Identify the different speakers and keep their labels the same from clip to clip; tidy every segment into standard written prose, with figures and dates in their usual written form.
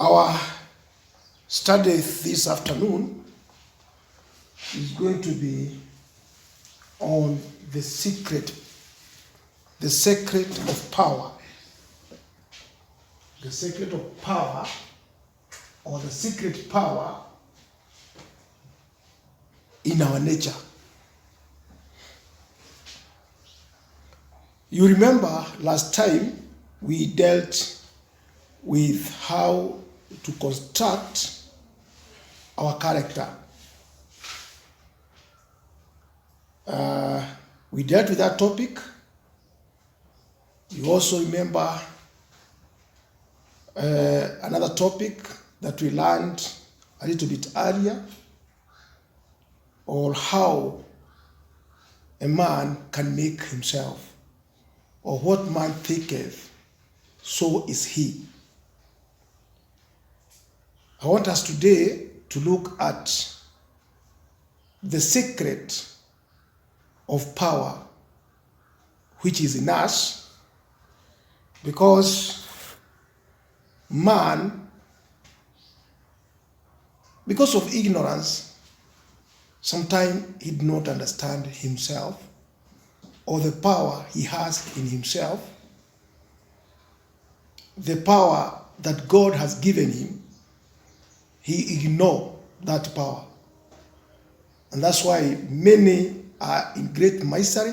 Speaker 1: Our study this afternoon is going to be on the secret of power. The secret of power, or the secret power in our nature. You remember last time we dealt with how to construct our character. We dealt with that topic. You also remember another topic that we learned a little bit earlier, or how a man can make himself, or what man thinketh, so is he. I want us today to look at the secret of power which is in us, because man, because of ignorance, sometimes he did not understand himself or the power he has in himself, the power that God has given him. He ignored that power. And that's why many are in great misery,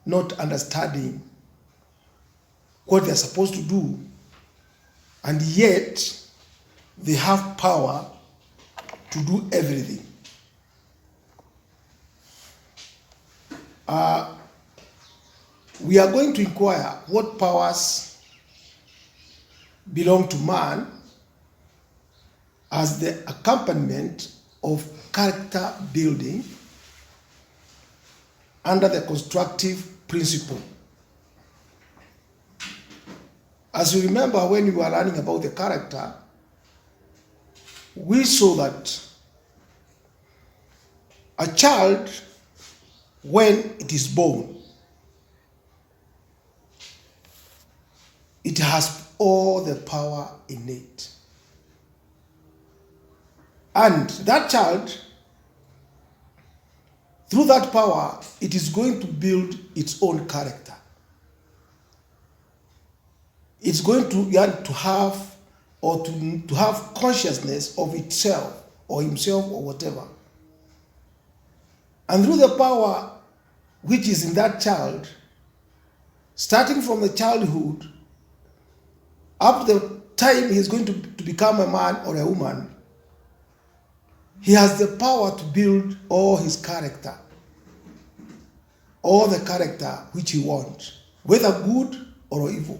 Speaker 1: not understanding what they're supposed to do, and yet they have power to do everything. We are going to inquire what powers belong to man as the accompaniment of character building under the constructive principle. As you remember, when we were learning about the character, we saw that a child, when it is born, it has all the power in it. And that child, through that power, it is going to build its own character. It's going to have, or to have consciousness of itself or himself or whatever. And through the power which is in that child, starting from the childhood up to the time he's going to become a man or a woman, he has the power to build all his character, all the character which he wants, whether good or evil.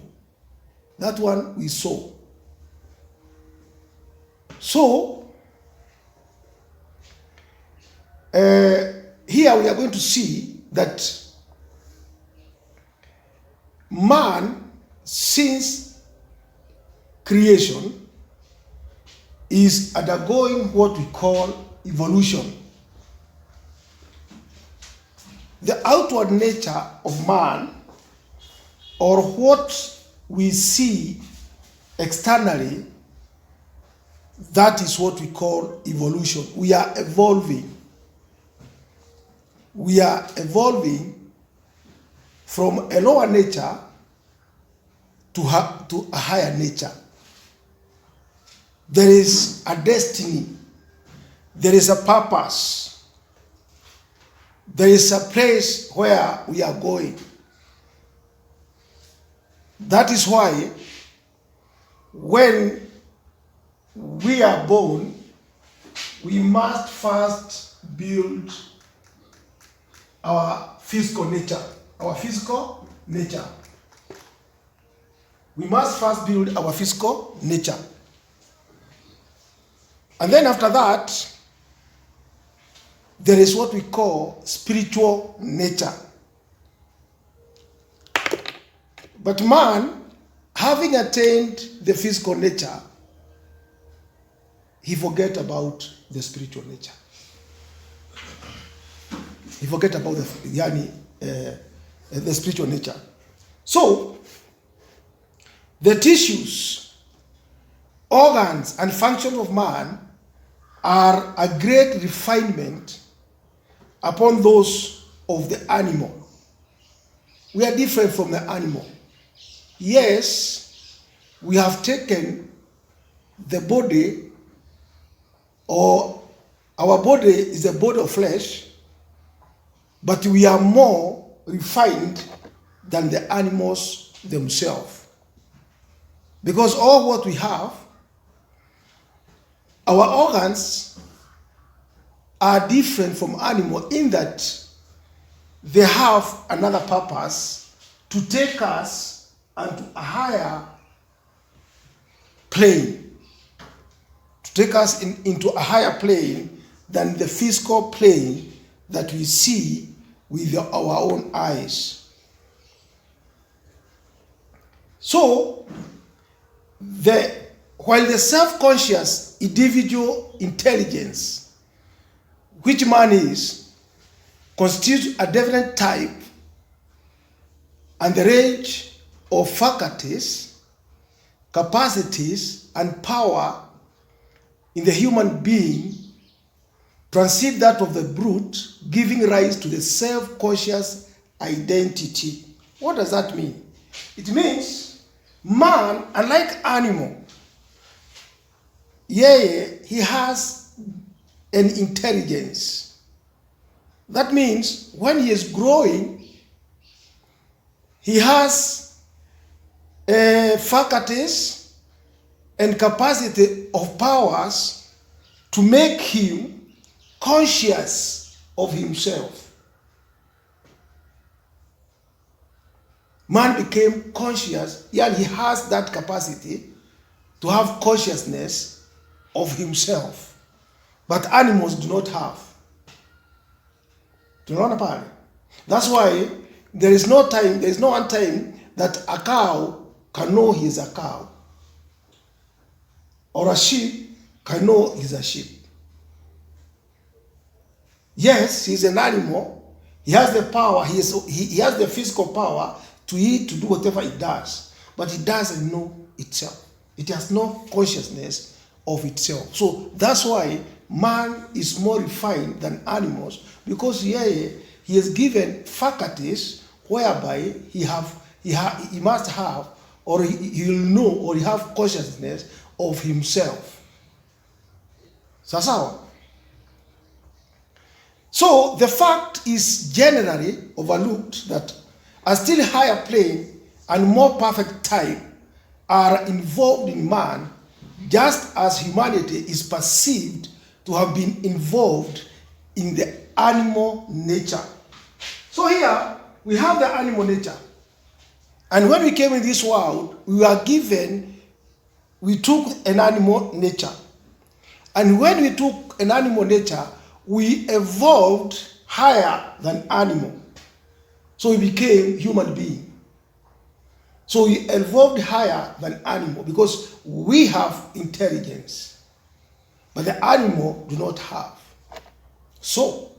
Speaker 1: That one we saw. So, here we are going to see that man, since creation, is undergoing what we call evolution. The outward nature of man, or what we see externally, that is what we call evolution. We are evolving. We are evolving from a lower nature to a higher nature. There is a destiny. There is a purpose. There is a place where we are going. That is why when we are born, we must first build our physical nature. Our physical nature. We must first build our physical nature. And then after that, there is what we call spiritual nature. But man, having attained the physical nature, he forget about the spiritual nature. He forget about the spiritual nature. So, the tissues organs and functions of man are a great refinement upon those of the animal. We are different from the animal. Yes, we have taken the body, or our body is a body of flesh, but we are more refined than the animals themselves. Because all what we have, our organs are different from animal in that they have another purpose to take us into a higher plane, to take us into a higher plane than the physical plane that we see with our own eyes. So, while the self-conscious individual intelligence, which man is, constitutes a definite type and the range of faculties, capacities, and power in the human being transcend that of the brute, giving rise to the self-conscious identity. What does that mean? It means man, unlike animal, he has an intelligence. That means when he is growing, he has faculties and capacity of powers to make him conscious of himself. Man became conscious, and he has that capacity to have consciousness of himself. But animals do not have. Do you know? That's why there is no one time that a cow can know he is a cow, or a sheep can know he is a sheep. Yes, he is an animal. He has the power. He has the physical power to eat, to do whatever it does, but it doesn't know itself. It has no consciousness of itself. So that's why man is more refined than animals, because he is given faculties whereby he must have, or he will know, or he have consciousness of himself. Sasawa. So the fact is generally overlooked that a still higher plane and more perfect type are involved in man, just as humanity is perceived to have been involved in the animal nature. So here we have the animal nature. And when we came in this world, we took an animal nature. And when we took an animal nature, we evolved higher than animal. So we became human being. So we evolved higher than animal because we have intelligence, but the animal do not have. So,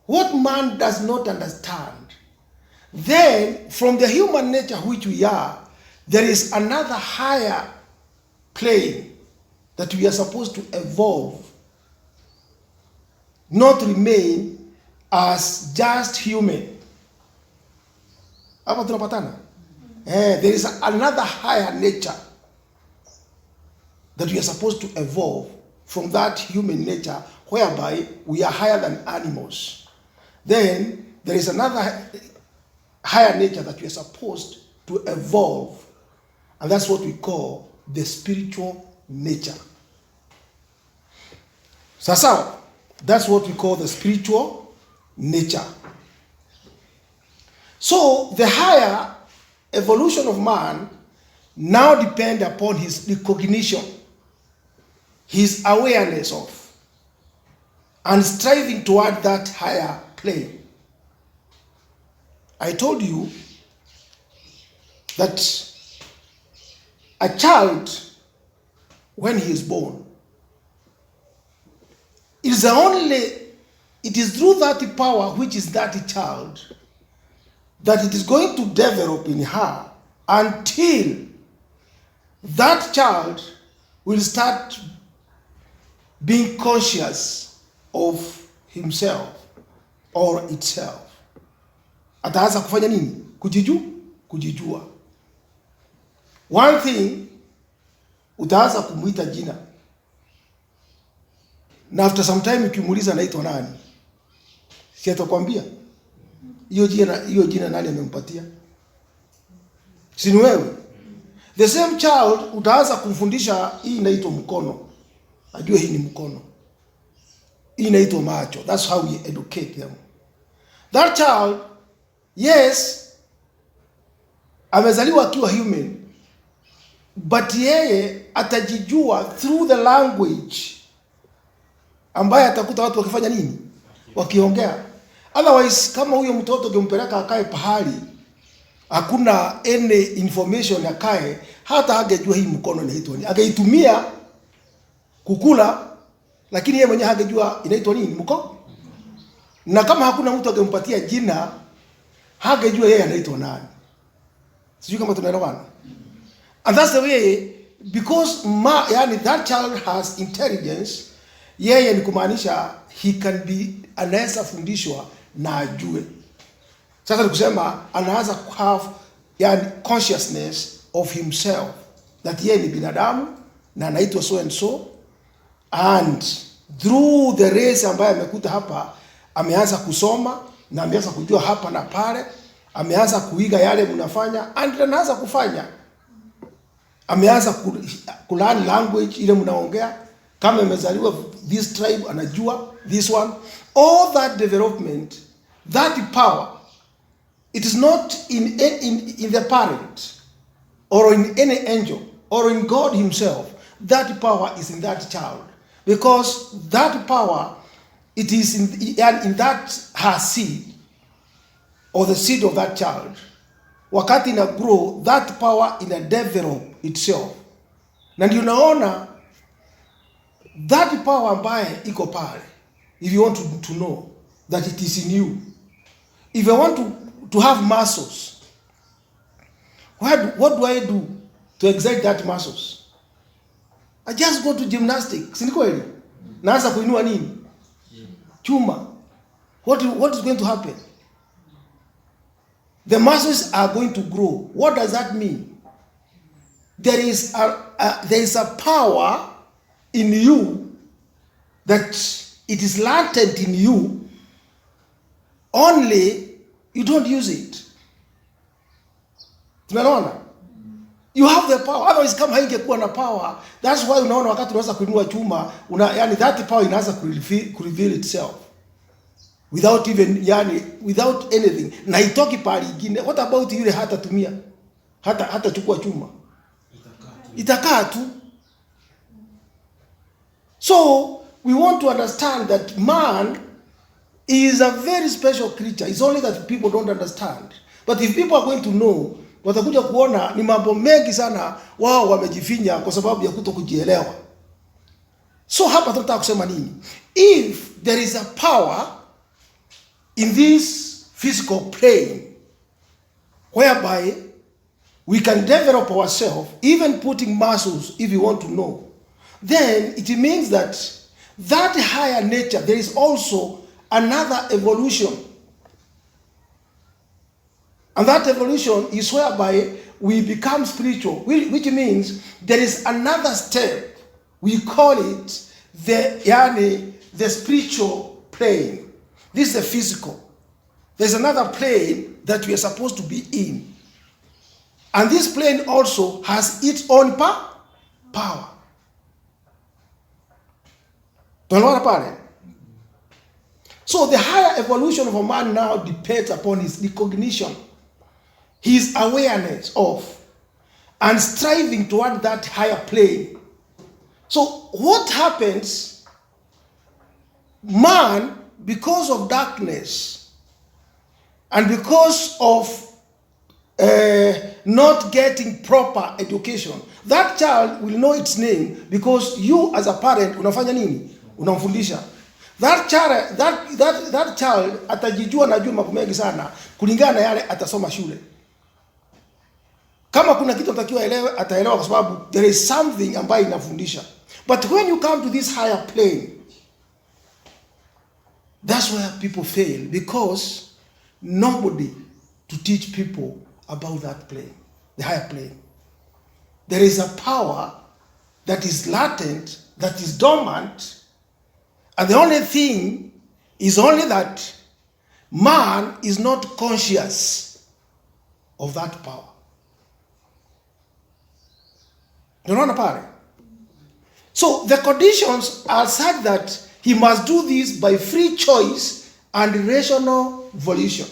Speaker 1: what man does not understand, then from the human nature which we are, there is another higher plane that we are supposed to evolve, not remain as just human. There is another higher nature that we are supposed to evolve from that human nature, whereby we are higher than animals. Then there is another higher nature that we are supposed to evolve, and that's what we call the spiritual nature. Sasa, that's what we call the spiritual nature. So the higher evolution of man now depends upon his recognition, his awareness of, and striving toward that higher plane. I told you that a child, when he is born, it is through that power which is that child that it is going to develop in her until that child will start being conscious of himself or itself. Ataanza kufanya nini? Kujijua. One thing, utaanza kumuita jina. Na after some time ukimuuliza anaitwa nani, si atakwambia hiyo jina nani amempatia? Si ni wewe? The same child utaanza kumfundisha hii inaitwa mkono. Ajue hii ni mkono. Hii inaitwa macho. That's how we educate them. That child, yes, amezaliwa akiwa human, but yeye atajijua through the language ambaye atakuta watu wakifanya nini? Wakiongea. Otherwise, kama huyo mtoto ukimpeleka akae pahali hakuna any information akae, hata hangejua hii mkono inaitwa nini. Angeitumia kukula, lakini yeye mwenyewe hangejua inaitwa nini mkono. Na kama hakuna mtu angempatia jina, hangejua yeye anaitwa nani. Sijui kama tunaelewana. And that's the way, because yani that child has intelligence, yeye ni kumaanisha he can be, anaweza fundishwa na ajue. Sasa ni kusema anaanza have yani consciousness of himself, that yeye ni binadamu na anaitwa so and so, and through the race ambayo amekuta hapa, ameanza kusoma na ameanza kujua hapa na pale, ameanza kuiga yale mnafanya, and anaanza kufanya. Ameanza kulearn language ile mnaongea. Kama amezaliwa this tribe, anajua this one. All that development, that power, it is not in the parent or in any angel or in God himself. That power is in that child, because that power, it is in that her seed or the seed of that child. Wakati ina grow, that power ina develop itself. Na ndio unaona that power ambaye iko pale, if you want to know that it is in you, if you want to have muscles, what do I do to exert that muscles? I just go to gymnastics. Si ni kweli? Naanza kuinua nini? Chuma. What is going to happen? The muscles are going to grow. What does that mean? There is a power in you that it is latent in you, only you don't use it. Tunaona? You have the power. Otherwise, kama haingekuwa na power, that's why unaona wakati unaweza kuinua chuma, yani that power inaanza kureveal itself. Without even, yani, without anything. Na itoki pali ingine. What about yule hata tumia? Hata chukua chuma. Itakaa tu. So, we want to understand that man is a very special creature. It's only that people don't understand. But if people are going to know, watakuja kuona ni mambo mengi sana wao wamejifinya kwa sababu ya kutokujielewa. So hapa tunataka kusema nini? If there is a power in this physical plane whereby we can develop ourselves, even putting muscles if you want to know, then it means that higher nature, there is also another evolution. And that evolution is whereby we become spiritual, which means there is another step. We call it the spiritual plane. This is the physical. There's another plane that we are supposed to be in. And this plane also has its own power. So the higher evolution of a man now depends upon his recognition, his awareness of, and striving toward that higher plane. So what happens? Man, because of darkness and because of not getting proper education, that child will know its name because you as a parent unafanya nini? Unamfundisha. That child atajijua na jua mambo mengi sana kulingana na yale atasoma shule. Kama kuna kitu atakiwa elewe, ataelewa kwa sababu there is something ambayo inafundisha. But when you come to this higher plane, that's where people fail, because nobody to teach people about that plane, the higher plane. There is a power that is latent, that is dormant, and the only thing is only that man is not conscious of that power. Unaona pale? So the conditions are such that he must do this by free choice and rational volition.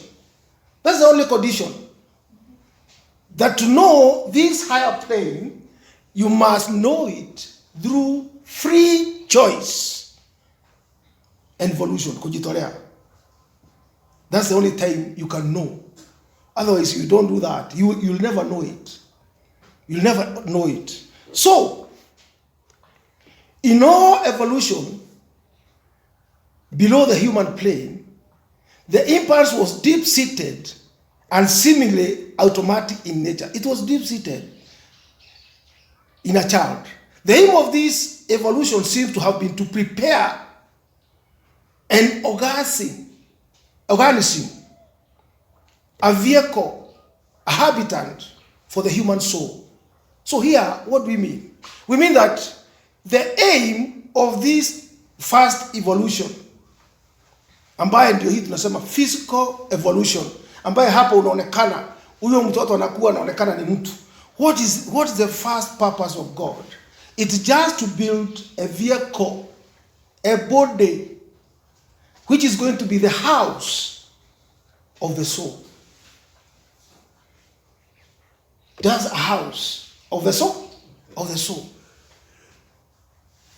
Speaker 1: That's the only condition. That to know this higher plane, you must know it through free choice and volition. Kujitolea. That's the only time you can know. Otherwise, you don't do that, you'll never know it. You'll never know it. So, in all evolution, below the human plane, the impulse was deep-seated and seemingly automatic in nature. It was deep-seated in a child. The aim of this evolution seems to have been to prepare an organism, a vehicle, a habitant for the human soul. So here, what do we mean? We mean that the aim of this first evolution, ambaye ndio hii tunasema physical evolution, ambaye hapa unaonekana huyo mtoto anakuwa anaonekana ni mtu. What is the first purpose of God? It's just to build a vehicle, a body, which is going to be the house of the soul. That's a house of the soul, of the soul.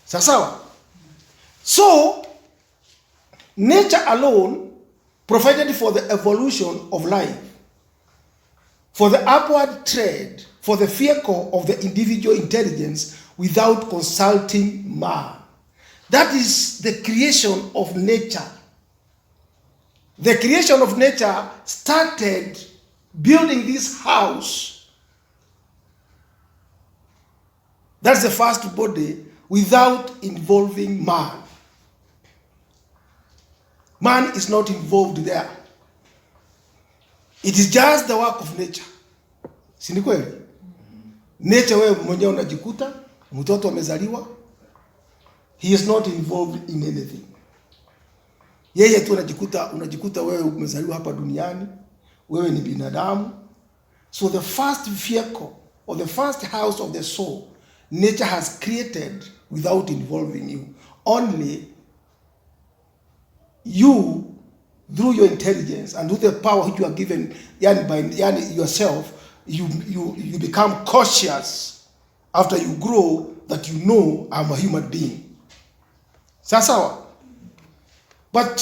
Speaker 1: Sawa. So, nature alone provided for the evolution of life, for the upward trend, for the vehicle of the individual intelligence without consulting man. That is the creation of nature. The creation of nature started building this house. That's the first body without involving man. Man is not involved there. It is just the work of nature. Si ni kweli? Nature wewe mwenyewe unajikuta, mtoto amezaliwa, he is not involved in anything. Yeye tu unajikuta wewe umezaliwa hapa duniani, wewe ni binadamu. So the first vehicle or the first house of the soul, nature has created without involving you. Only you, through your intelligence and through the power which you are given by yourself, you become cautious after you grow that you know I'm a human being. Sawa. But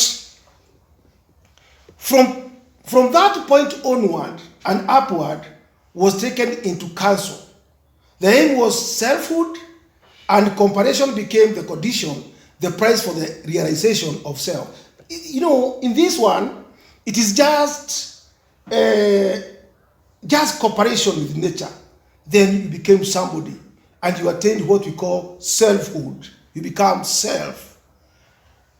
Speaker 1: from that point onward and upward was taken into counsel. The aim was selfhood, and comparison became the condition, the price for the realization of self. You know, in this one, it is just cooperation with nature. Then you became somebody, and you attained what we call selfhood. You become self.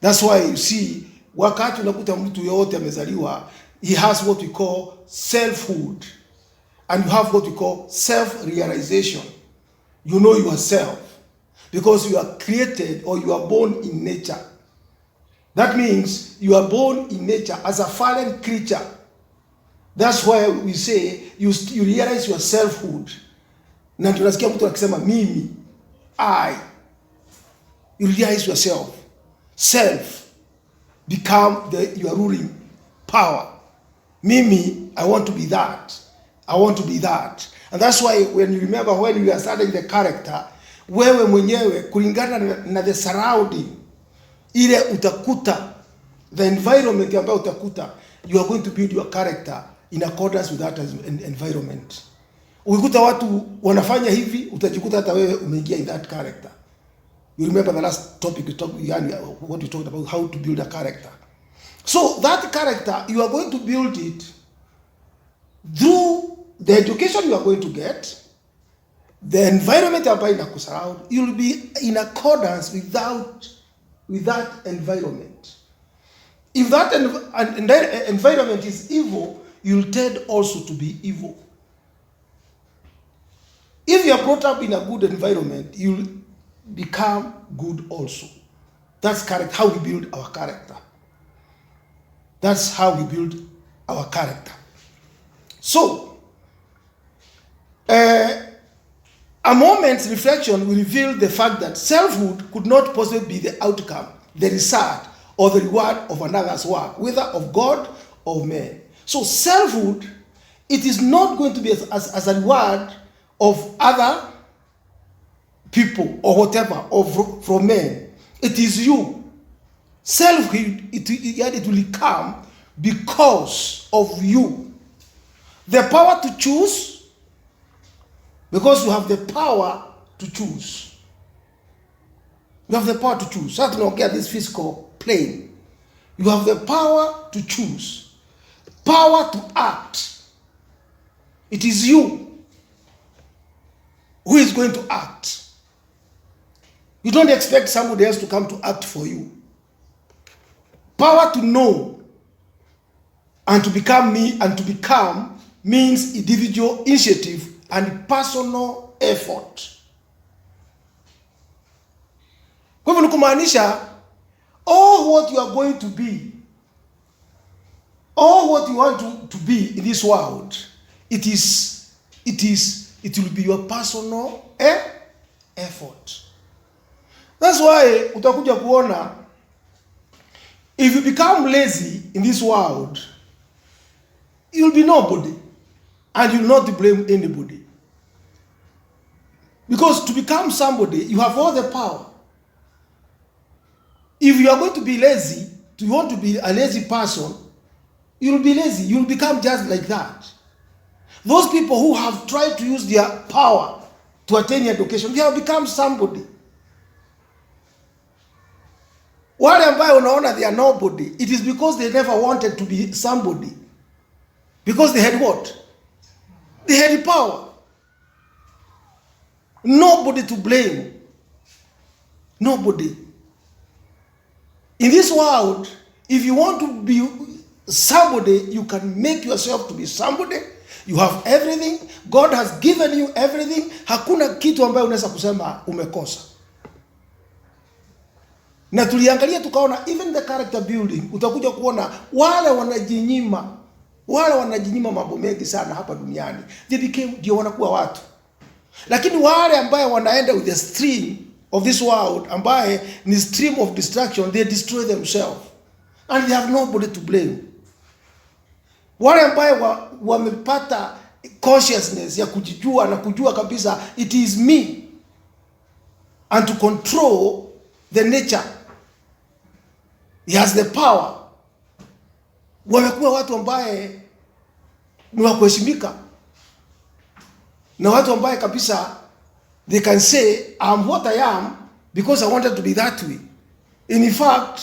Speaker 1: That's why you see, wakati unakuta mtu yote amezaliwa, he has what we call selfhood, and you have what we call self-realization. You know yourself because you are created or you are born in nature. That means you are born in nature as a fallen creature. That's why we say you realize your selfhood. Na tunasikia mtu akisema mimi, I. You realize yourself. Self become your ruling power. Mimi, I want to be that. I want to be that. And that's why when you remember when you are studying the character, wewe mwenyewe kulingana na the surrounding, ile utakuta, the environment ambayo utakuta, you are going to build your character in accordance with that environment. Ukikuta watu wanafanya hivi, utajikuta hata wewe umeingia in that character. You remember the last topic what we talked about, how to build a character. So that character, you are going to build it through the education you are going to get, the environment ambayo inakusurround, you'll be in accordance with that environment. If that environment is evil, you'll tend also to be evil. If you are brought up in a good environment, you'll become good also. That's correct. How we build our character. That's how we build our character. So, a moment's reflection will reveal the fact that selfhood could not possibly be the outcome, the result, or the reward of another's work, whether of God or man. So selfhood, it is not going to be as a reward of other people or whatever, or from men. It is you. Selfhood, it will come because of you. The power to choose, because you have the power to choose. You have the power to choose. So to get this physical plane. You have the power to choose. Power to act. It is you who is going to act. You don't expect somebody else to come to act for you. Power to know and to become me, and to become means individual initiative and personal effort. Kwa hivyo kumaanisha all what you are going to be, all what you want to be in this world, it will be your personal effort. That's why utakuja kuona, if you become lazy in this world, you'll be nobody, and you'll not blame anybody. Because to become somebody, you have all the power. If you are going to be lazy, you want to be a lazy person, you'll be lazy. You'll become just like that. Those people who have tried to use their power to attain education, they have become somebody. Wale ambayo unaona they are nobody, it is because they never wanted to be somebody. Because they had what? They had power. Nobody to blame. Nobody. In this world, if you want to be somebody, you can make yourself to be somebody. You have everything. God has given you everything. Hakuna kitu ambayo unaweza kusema umekosa. Na tuliangalia tukaona even the character building, utakuja kuona wale wanajinyima mambo mengi sana hapa duniani, they became ndio wanakuwa watu. Lakini wale ambaye wanaenda with the stream of this world, ambaye ni stream of destruction, they destroy themselves and they have nobody to blame. Wale ambaye wamepata consciousness ya kujijua na kujua kabisa it is me, and to control the nature, he has the power, wamekuwa watu ambaye ni wa kuheshimika, na watu ambaye kabisa they can say I'm what I am because I wanted to be that way. In fact,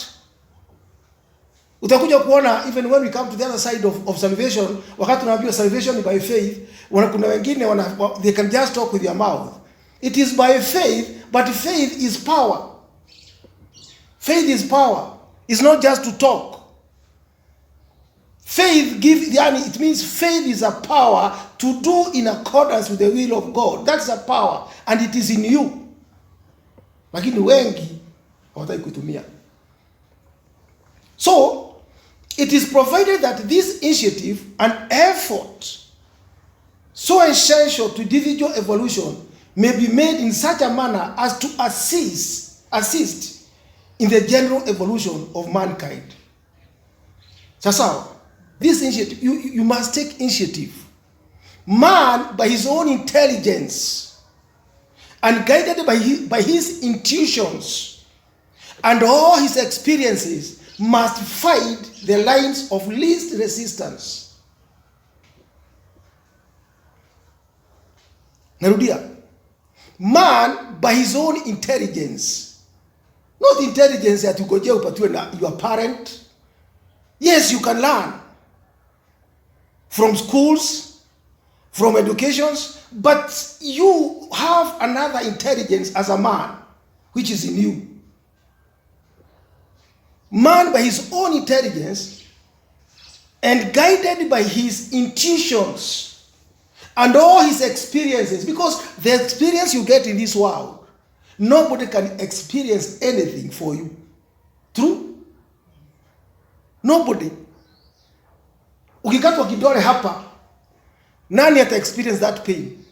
Speaker 1: utakuja kuona even when we come to the other side of salvation, wakati tunaambiwa salvation by faith, kuna wengine they can just talk with their mouth. It is by faith, but faith is power. Faith is power. It's not just to talk. Faith it means faith is a power to do in accordance with the will of God. That's a power, and it is in you. Lakini wengi hawataki kutumia. So, it is provided that this initiative and effort, so essential to individual evolution, may be made in such a manner as to assist in the general evolution of mankind. Sasa, this initiative, you must take initiative. Man, by his own intelligence and guided by his intuitions and all his experiences, must find the lines of least resistance. Narudia. Man, by his own intelligence, not intelligence that you go jail upatiwe na your parent. Yes, you can learn from schools, from educations, but you have another intelligence as a man, which is in you. Man, by his own intelligence and guided by his intuitions and all his experiences, because the experience you get in this world, nobody can experience anything for you. True? Nobody. Ukikatwa kidole hapa, nani ata experience that pain?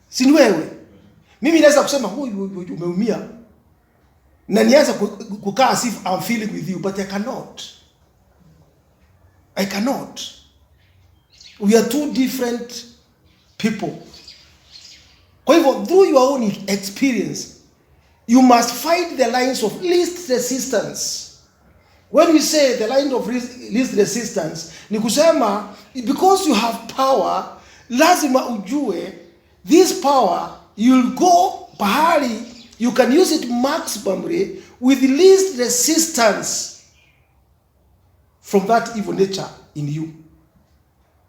Speaker 1: Si ni wewe. Mimi naweza kusema huyu umeumia na nianza kukaa as if I'm feeling with you, but I cannot. I cannot. We are two different people. Kwa hivyo, through your own experience, you must find the lines of least resistance. When we say the line of least resistance, ni kusema, because you have power, lazima ujue, this power, you'll go pahali, you can use it maximally with least resistance from that evil nature in you.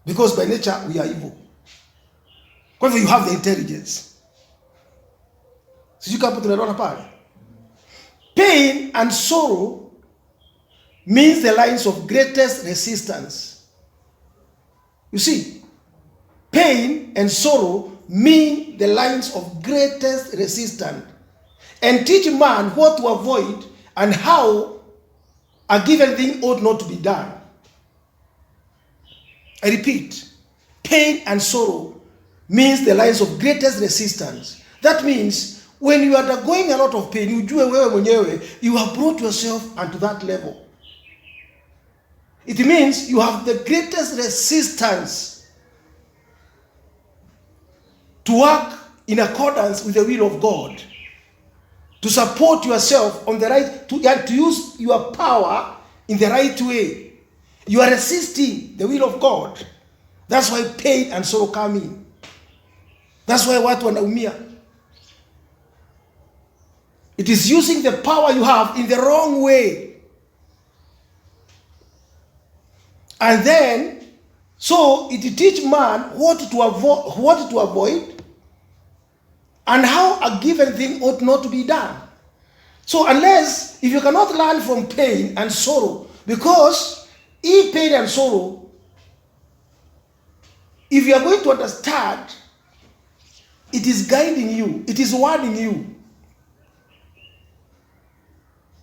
Speaker 1: Because by nature, we are evil. Kwa hivyo, you have the intelligence. Sijui kama tunaona pale. Pain and sorrow means the lines of greatest resistance. You see, pain and sorrow mean the lines of greatest resistance, and teach man what to avoid and how a given thing ought not to be done. I repeat, pain and sorrow means the lines of greatest resistance. That means when you are undergoing a lot of pain, ujue wewe mwenyewe, you have brought yourself onto that level. It means you have the greatest resistance to work in accordance with the will of God, to support yourself on the right, to use your power in the right way. You are resisting the will of God. That's why pain and sorrow come in. That's why watu wanaumia. It is using the power you have in the wrong way. And then, so it teach man what to avoid and how a given thing ought not to be done. So if you cannot learn from pain and sorrow, because in pain and sorrow, if you are going to understand, it is guiding you, it is warning you.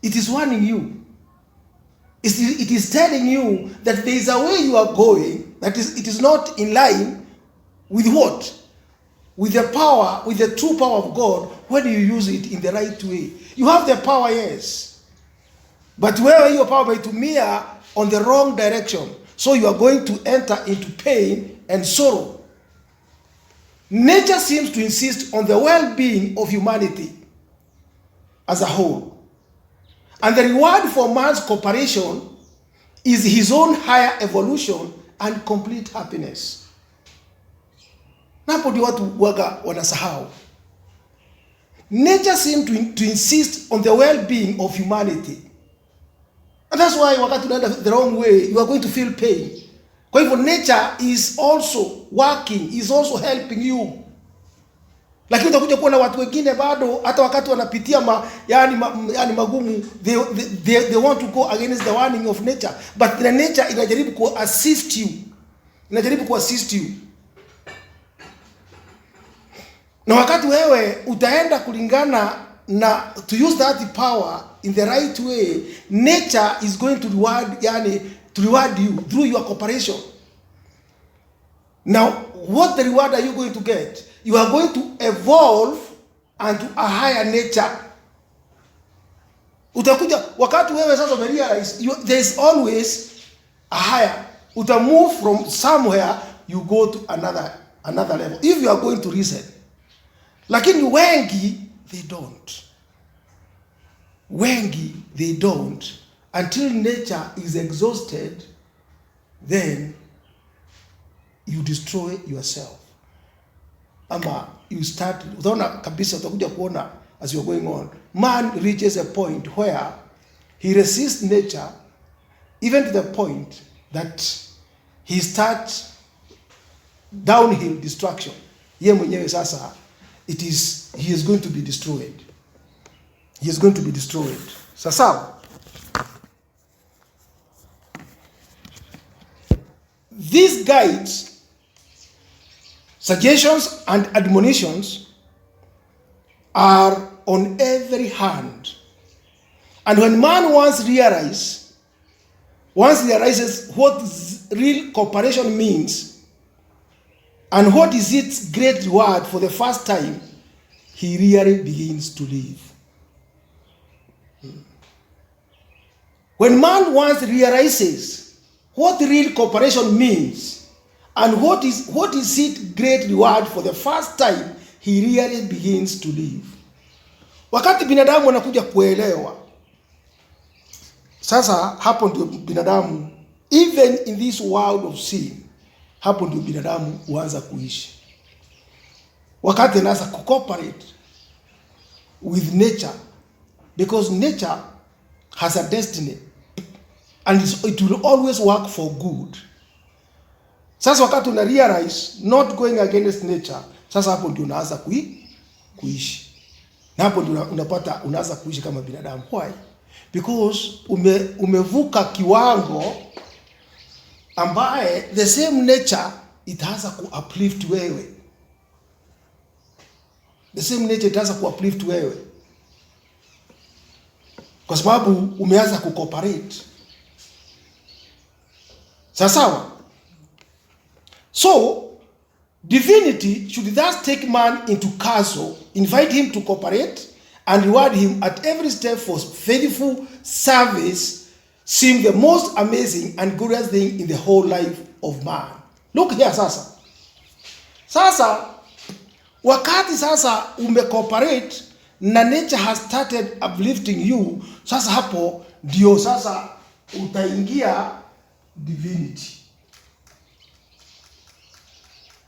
Speaker 1: It is warning you. It is telling you that there is a way you are going, that it is not in line with what? With the power, with the true power of God, when you use it in the right way. You have the power, yes. But where your power may tumia on the wrong direction, so you are going to enter into pain and sorrow. Nature seems to insist on the well-being of humanity as a whole. And the reward for man's cooperation is his own higher evolution and complete happiness. Napo ndio watu waga wanasahau. Nature seems to insist on the well-being of humanity. And that's why wakati unaenda the wrong way, you are going to feel pain. Kwa hivyo nature is also working, is also helping you. Lakini utakuja kuona watu wengine bado hata wakati wanapitia yani magumu, they want to go against the warning of nature, but the nature inajaribu ku assist you. Inajaribu ku assist you. Na wakati wewe utaenda kulingana na to use that power in the right way, nature is going to reward you through your cooperation. Now, what the reward are you going to get? You are going to evolve unto a higher nature. Utakuja wakati wewe sasa umerealize there is always a higher. Move from somewhere, you go to another level. If you are going to reason. Lakini wengi, they don't. Wengi, they don't. Until nature is exhausted, then you destroy yourself. Ama you start, utaona kabisa, utakuja kuona as you're going on. Man reaches a point where he resists nature, even to the point that he starts downhill destruction. Ye mwenyewe sasa, he is going to be destroyed. He is going to be destroyed. Sasa, these guides, suggestions and admonitions are on every hand. And when man once realizes what real cooperation means and what is its great reward for the first time, he really begins to live. When man once realizes what real cooperation means and what is its great reward for the first time, he really begins to live. Wakati binadamu anakuja kuelewa, sasa hapo ndio binadamu, even in this world of sin, hapo ndio binadamu huanza kuishi. Wakati anaanza cooperate with nature, because nature has a destiny and it will always work for good. Sasa wakati una realize not going against nature, sasa hapo ndio unaanza kuishi. Na hapo ndio unapata unaanza kuishi kama binadamu. Why? Because umevuka kiwango ambaye the same nature itaanza ku-uplift wewe. The same nature itaanza ku-uplift wewe. Kwa sababu umeanza ku-cooperate. Sawa? So, divinity should thus take man into counsel, invite him to cooperate, and reward him at every step for faithful service, seem the most amazing and glorious thing in the whole life of man. Look here sasa. Sasa, wakati sasa umecooperate na nature has started uplifting you, sasa hapo ndio sasa utaingia divinity.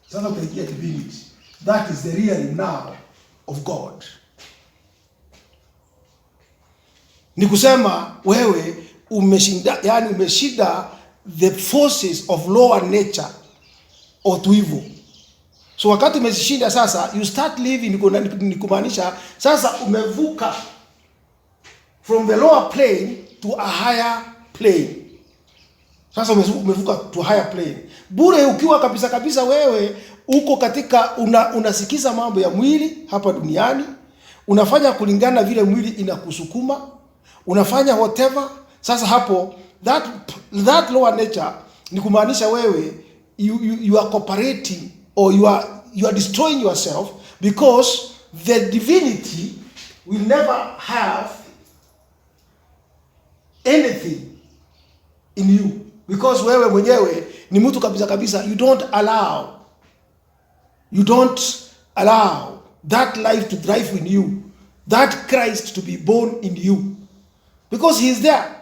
Speaker 1: Sasa utaingia divinity. That is the real now of God. Ni kusema wewe umeshinda the forces of lower nature or to evil. So wakati umeshinda sasa, you start living, ni kumaanisha sasa umevuka from the lower plane to a higher plane. Sasa umevuka to a higher plane. Bure ukiwa kabisa wewe uko katika unasikiza mambo ya mwili hapa duniani, unafanya kulingana vile mwili inakusukuma, unafanya whatever. Sasa hapo that lower nature ni kumaanisha wewe you are cooperating or you are destroying yourself, because the divinity will never have anything in you, because wewe mwenyewe ni mtu kabisa, you don't allow that life to thrive in you, that Christ to be born in you, because he is there.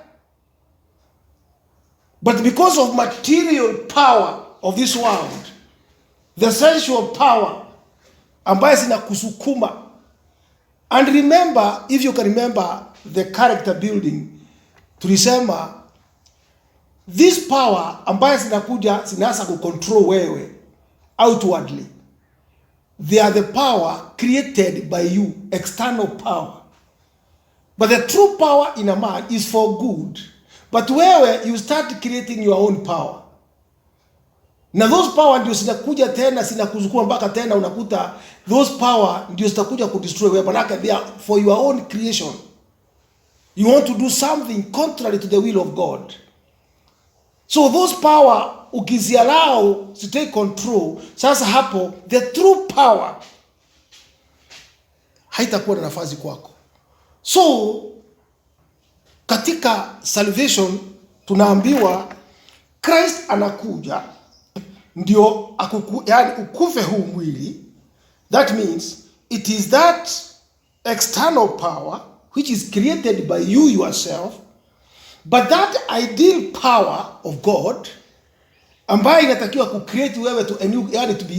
Speaker 1: But because of material power of this world, the sensual power ambayo zinakusukuma. And remember, if you can remember the character building, tulisema this power ambayo zinakuja zinaanza kucontrol wewe outwardly, they are the power created by you, external power. But the true power in a man is for good. But wewe you start creating your own power. Na those power ndio zinakuja tena zinakuzukua mpaka tena unakuta those power ndio zitakuja kudestroy wewe, manake they are for your own creation. You want to do something contrary to the will of God. So those power ukizialao to take control, sasa hapo the true power haitakuwa na nafasi kwako. So katika salvation tunaambiwa Christ anakuja ndio yani ukufe huu mwili. That means it is that external power which is created by you yourself, but that ideal power of God ambayo inatakiwa kucreate wewe to yani to be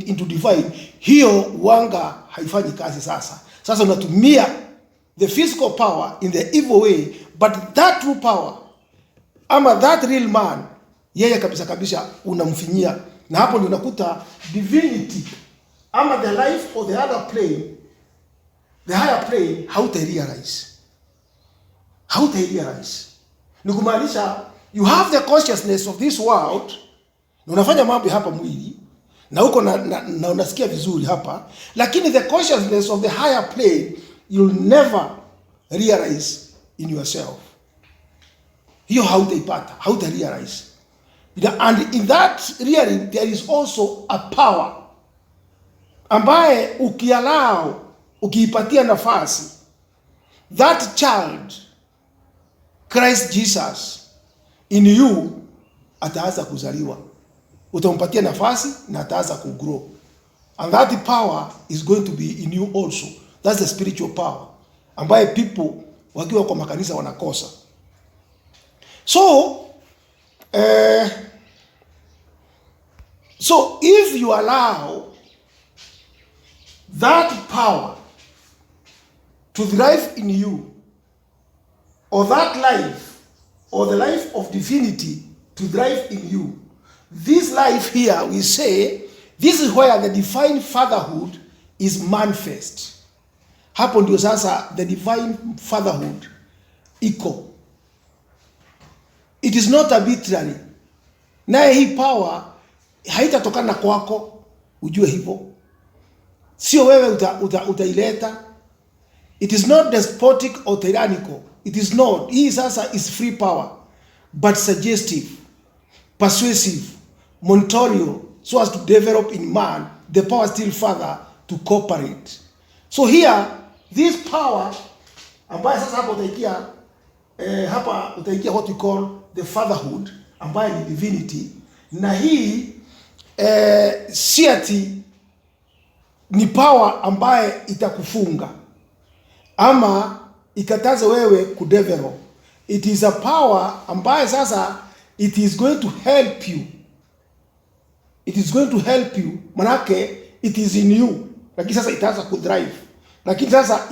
Speaker 1: into divine, hiyo wanga haifanyi kazi sasa. Sasa unatumia the physical power in the evil way, but that true power ama that real man, yeye kabisa unamfinyia Na hapo ndio unakuta divinity ama the life or the other plane, the higher plane, hautarealize. Ni kumaanisha you have the consciousness of this world, na unafanya mambo hapa mwili na uko na unasikia vizuri hapa, lakini the consciousness of the higher plane you'll never realize in yourself. Hiyo hautarealize. And in that reality there is also a power ambaye ukiipatia nafasi, that child Christ Jesus in you ataanza kuzaliwa. Utampatia nafasi na ataanza kugrow, and that power is going to be in you also. That's the spiritual power ambaye people wakiwa kwa makanisa wanakosa. So if you allow that power to thrive in you, or that life, or the life of divinity to thrive in you, this life here, we say, this is where the divine fatherhood is manifest. Hapo ndio sasa the divine fatherhood iko. It is not arbitrary. Naye hii power haitatokana kwako, ujue hivyo. Sio wewe utaileta. It is not despotic or tyrannical. It is not. Hii sasa is free power, but suggestive, persuasive, monitorial, so as to develop in man the power still further to cooperate. So here, this power ambaye sasa hapa utaikia what we call the fatherhood, ambaye ni divinity, na hii si ati ni power ambaye itakufunga ama ikataze wewe kudevelop. It is a power ambaye sasa it is going to help you. It is going to help you. Manake it is in you. Lakini sasa itaanza kudrive. Lakini sasa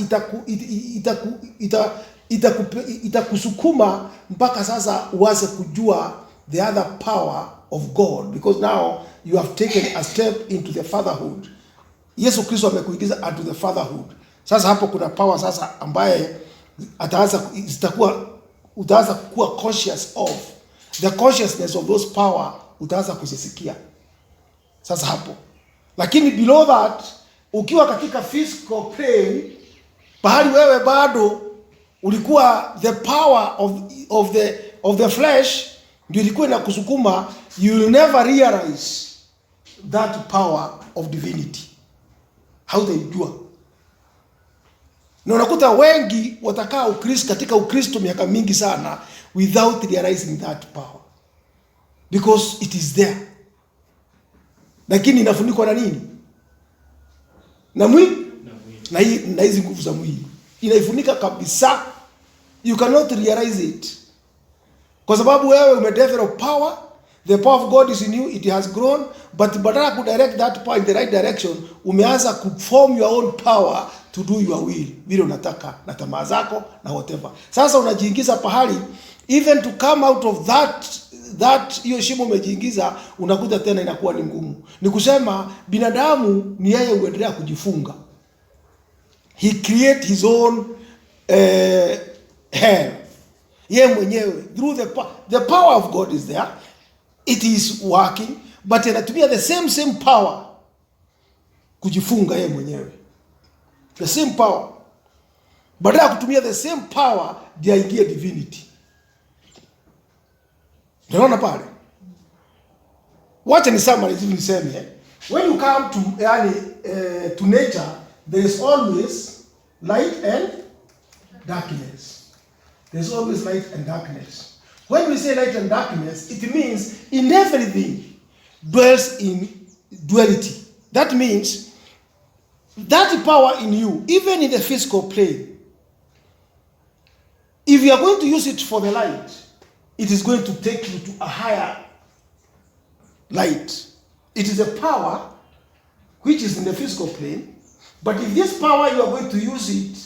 Speaker 1: itakusukuma mpaka sasa uanze kujua the other power of God, because now you have taken a step into the fatherhood. Yesu Kristo amekuingiza into the fatherhood. Sasa hapo kuna power sasa ambaye utaanza kuwa conscious of the consciousness of those power, utaanza kuzisikia sasa hapo. Lakini below that, ukiwa katika physical plane, bahali wewe bado ulikuwa the power of the flesh ndio ilikuwa inakusukuma, you will never realize that power of divinity. Hautaijua. Na unakuta wengi watakaa katika Ukristo miaka mingi sana without realizing that power, because it is there. Lakini inafunikwa na nini? Na mwili? Na hizi nguvu za mwili. Inaifunika kabisa. You cannot realize it. Kwa sababu wewe umedevelop power, the power of God is in you, it has grown, but badala ku direct that power in the right direction, umeanza ku form your own power to do your will, vile unataka na tamaa zako na whatever. Sasa unajiingiza pahali, even to come out of that hiyo shimo umejiingiza, unakuta tena inakuwa ni ngumu. Ni kusema binadamu ni yeye uendelea kujifunga. He create his own hell. Yeye mwenyewe through the power of God is there. It is working, but anatumia the same power kujifunga yeye mwenyewe. The same power. Badala ya kutumia the same power ndio aingie divinity. Unaona pale? Wacha ni summarize niseme. When you come to nature, there is always light and darkness. There is always light and darkness. When we say light and darkness, it means in everything dwells in duality. That means that power in you, even in the physical plane, if you are going to use it for the light, it is going to take you to a higher light. It is a power which is in the physical plane, but if this power you are going to use it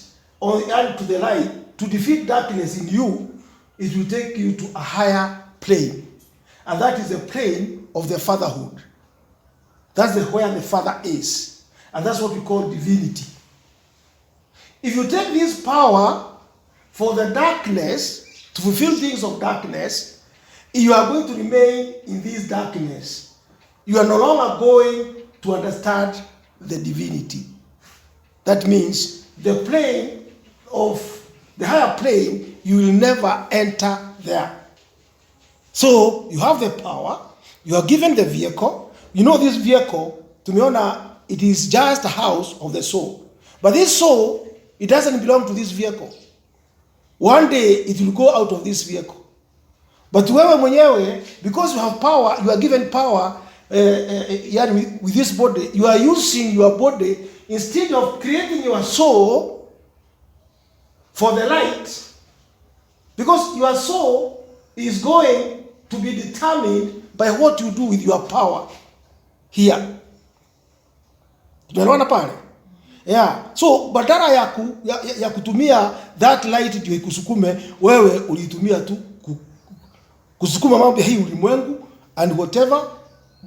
Speaker 1: to the light to defeat darkness in you, it will take you to a higher plane, and that is the plane of the fatherhood. That's where the Father is. And that's what we call divinity. If you take this power for the darkness, to fulfill things of darkness, you are going to remain in this darkness. You are no longer going to understand the divinity. That means the plane of the higher plane, you will never enter there. So you have the power, you are given the vehicle. You know this vehicle, tumeona, it is just a house of the soul. But this soul, it doesn't belong to this vehicle. One day it will go out of this vehicle. But wewe mwenyewe, because you have power, you are given power with this body, you are using your body instead of creating your soul for the light, because your soul is going to be determined by what you do with your power here. Tunaelewana pale? Yeah. So badala ya kutumia that light ndio ikusukume, wewe ulitumia tu kusukuma mambo ya hii ulimwengu and whatever,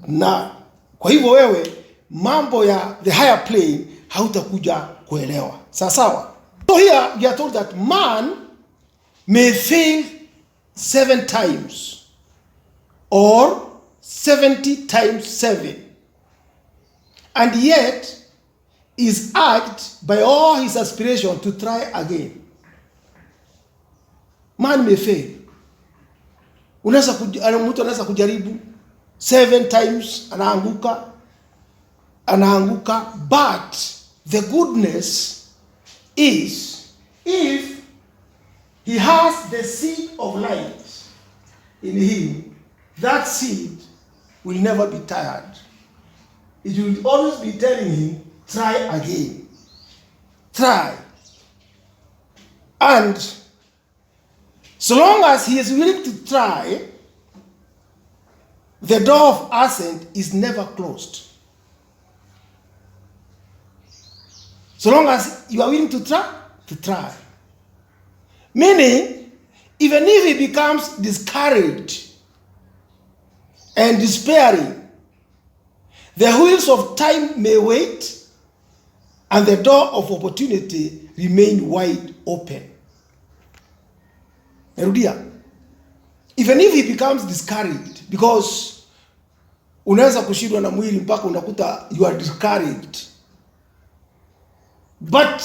Speaker 1: na kwa hivyo wewe mambo ya the higher plane hautakuja kuelewa. Sawa? So here we are told that man may fail 7 times or 70 times 7, and yet is urged by all his aspiration to try again. Man may fail. Mtu anaweza kujaribu 7 times, anaanguka, but the goodness is, if he has the seed of light in him, that seed will never be tired. It will always be telling him, try again. Try. And so long as he is willing to try, the door of ascent is never closed. So long as you are willing to try. Meaning, even if he becomes discouraged and despairing, the wheels of time may wait and the door of opportunity remain wide open. Erudia. Even if he becomes discouraged, because unaweza kushindwa na mwili mpaka unakuta you are discouraged. But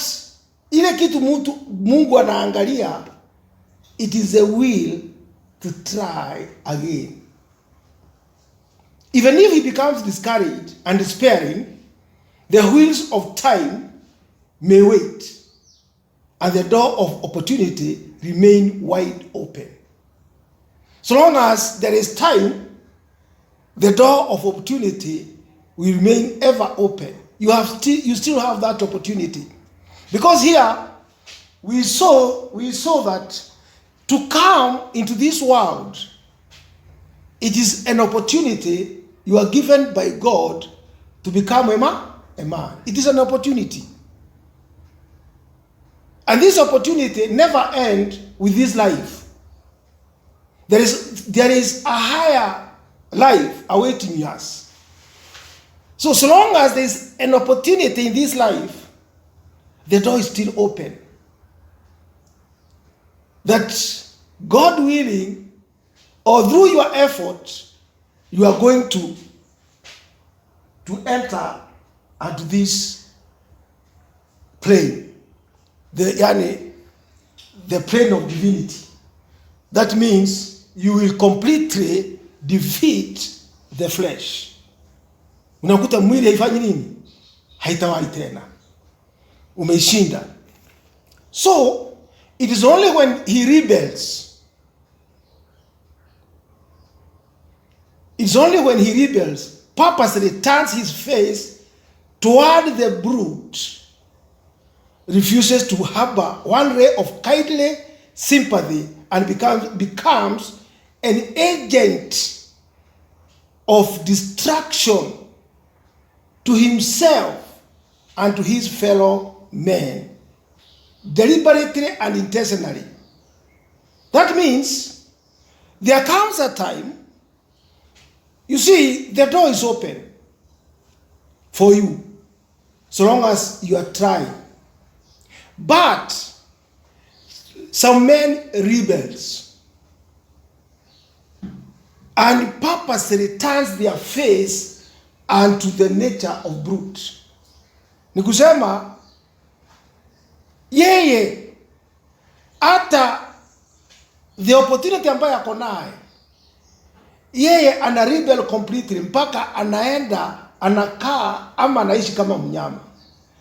Speaker 1: ile kitu Mungu anaangalia, it is a will to try again. Even if he becomes discouraged and despairing, the wheels of time may wait and the door of opportunity remain wide open. So long as there is time, the door of opportunity will remain ever open. You still have that opportunity. Because here we saw that to come into this world, it is an opportunity you are given by God to become a man. It is an opportunity. And this opportunity never ends with this life. There is a higher life awaiting us. So long as there is an opportunity in this life, the door is still open. That God willing, or through your effort, you are going to enter into this plane, the plane of divinity. That means you will completely defeat the flesh. Unakuta mwili haifanyi nini? Haitawai tena. Umeishinda. So, it is only when he rebels, purposely turns his face toward the brute, refuses to harbor one ray of kindly sympathy, and becomes an agent of destruction to himself and to his fellow men, deliberately and intentionally. That means there comes a time, you see, the door is open. for you, so long as you are trying. But some men rebels and purposely turns their face unto the nature of brute. Ni kusema yeye hata the opportunity ambayo ako naye, yeye ana rebel completely mpaka anaenda anakaa ama anaishi kama mnyama.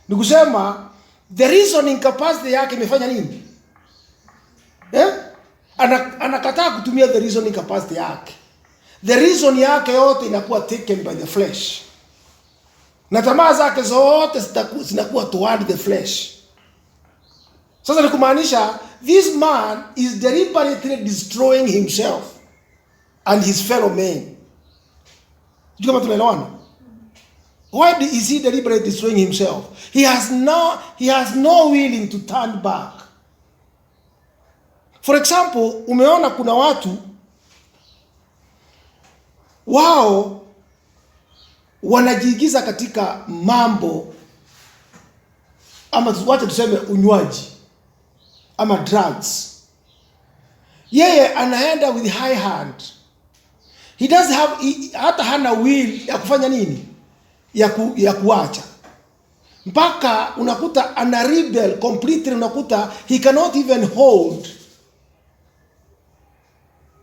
Speaker 1: Ni kusema the reasoning capacity yake imefanya nini? Anakataa kutumia the reasoning capacity yake. The reason yake yote inakuwa taken by the flesh. Na tamaa zake zote zinakuwa toward the flesh. Sasa ni kumaanisha this man is deliberately destroying himself and his fellow men. Kama tunaelewana? Why is he deliberately destroying himself? He has no willing to turn back. For example, umeona kuna watu wao wanajiigiza katika mambo ama wacha tuseme unywaji ama drugs. Yeye anaenda with high hand. He doesn't have, hata hana will ya kufanya nini? Ya kuacha. Mpaka unakuta ana rebel completely, unakuta he cannot even hold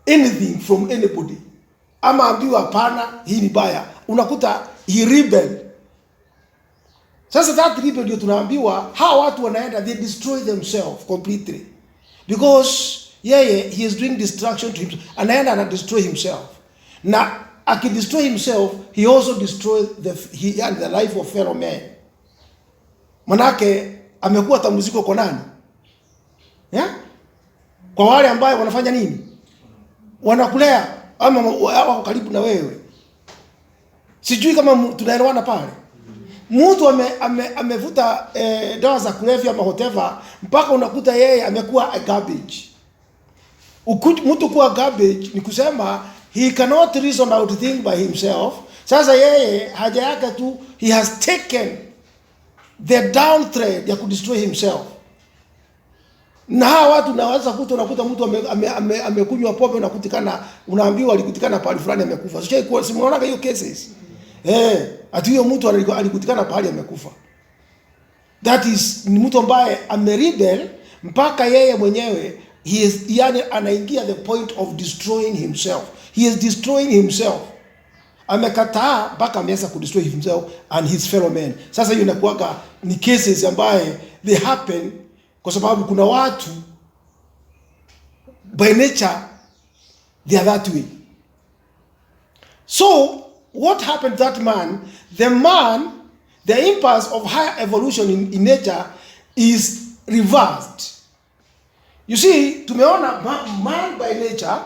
Speaker 1: anything from anybody. Ama ambiwa hapana, hii ni baya. Unakuta he rebel. Sasa that rebel ndio tunaambiwa hawa watu wanaenda, they destroy themselves completely. Because he is doing destruction to himself. Anaenda ana destroy himself. Na akidestroy himself, he also destroys the life of fellow men. Manake amekuwa tamuziko kwa nani? Kwa wale ambao wanafanya nini? Wanakulea ama wako karibu na wewe. Sijui kama tunaelewana pale. Mtu amevuta dawa za kulevya ama whatever, mpaka unakuta yeye amekuwa a garbage. Mtu kuwa garbage ni kusema he cannot reason out thing by himself. Sasa yeye haja yake tu, he has taken the down thread ya kudestroy himself. Na hawa watu naweza unakuta mtu amekunywa pombe, unakutikana unaambiwa alikutikana pahali fulani amekufa. Sio simuonaga hiyo cases. Ati huyo mtu alikutikana pahali amekufa. That is ni mtu ambaye amerebel mpaka yeye mwenyewe yani anaingia the point of destroying himself. He is destroying himself. Amekataa mpaka ameanza kudestroy himself and his fellow men. Sasa hiyo inakuwa ni cases ambaye they happen kwa sababu kuna watu by nature they are that way. So what happened to that man? The impulse of higher evolution in nature is reversed. You see, tumeona man by nature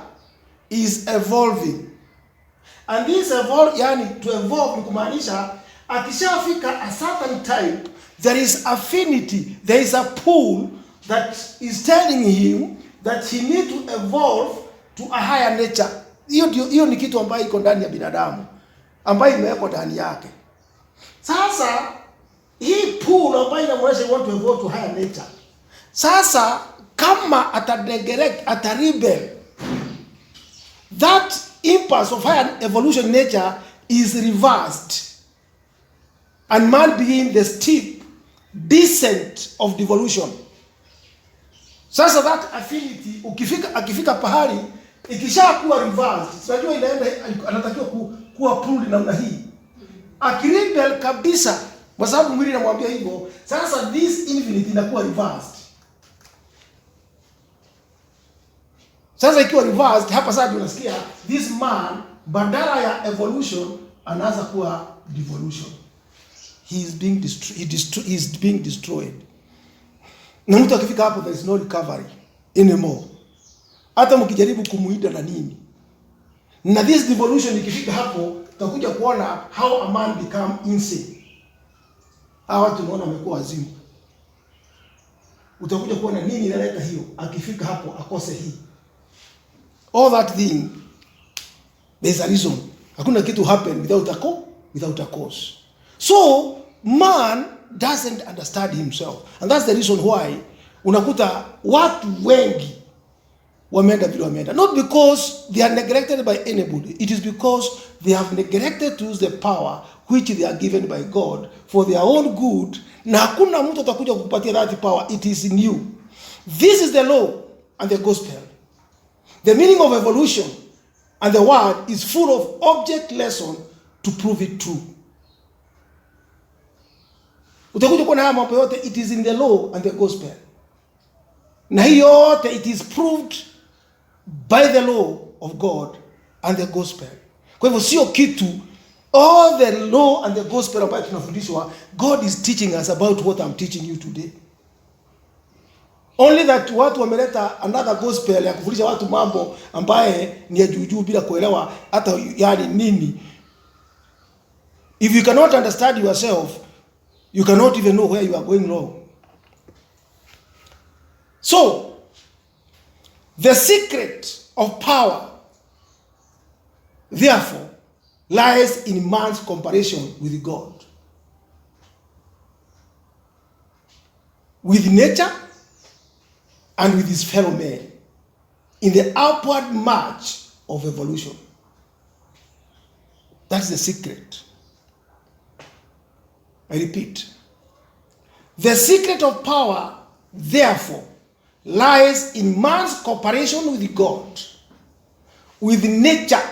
Speaker 1: is evolving. And this to evolve ni kumaanisha akishafika a certain type, there is affinity, there is a pull that is telling him that he need to evolve to a higher nature. Hiyo ni kitu ambayo iko ndani ya binadamu, ambayo imewekwa ndani yake. Sasa hii pull ambayo inamwezesha want to evolve to higher nature. Sasa kama atarebel, that impulse of higher evolution nature is reversed, and man begin the steep descent of devolution. Sasa that affinity akifika pahali ikishakuwa reversed, unajua inaenda anatakiwa kuwa pulled namna hii. Akirebel kabisa, kwa sababu mwili inamwambia hivyo, sasa this infinity inakuwa reversed. Sasa ikiwa reversed, hapa sasa unasikia this man badala ya evolution anaanza kuwa devolution. He is being destroyed. Na mtu akifika hapo, there is no recovery anymore. Hata mkijaribu kumuida na nini. Na this devolution ikifika hapo, tutakuja kuona how a man become insane. Hawa tunaona amekuwa wazimu. Utakuja kuona nini inaleta hiyo, akifika hapo akose hii. All that thing, there's a reason. Hakuna kitu happen without a cause. So man doesn't understand himself, and that's the reason why unakuta watu wengi wameenda vile wameenda, not because they are neglected by anybody, it is because they have neglected to use the power which they are given by God for their own good, na hakuna mtu atakuja kukupatia that power. It is in you. This is the law and the gospel. The meaning of evolution and the word is full of object lesson to prove it true. Utakuja kuona haya mambo yote, it is in the law and the gospel. Na hiyo yote it is proved by the law of God and the gospel. Kwa hivyo sio kitu, all the law and the gospel ambayo tunafundishwa, God is teaching us about what I'm teaching you today. Only that watu wameleta another gospel ya kufundisha watu mambo ambaye ni ya juu bila kuelewa hata yani nini. If you cannot understand yourself, you cannot even know where you are going wrong. So, the secret of power, therefore, lies in man's comparison with God, with nature, and with his fellow men, in the upward march of evolution. That's the secret. I repeat. The secret of power, therefore, lies in man's cooperation with God, with nature,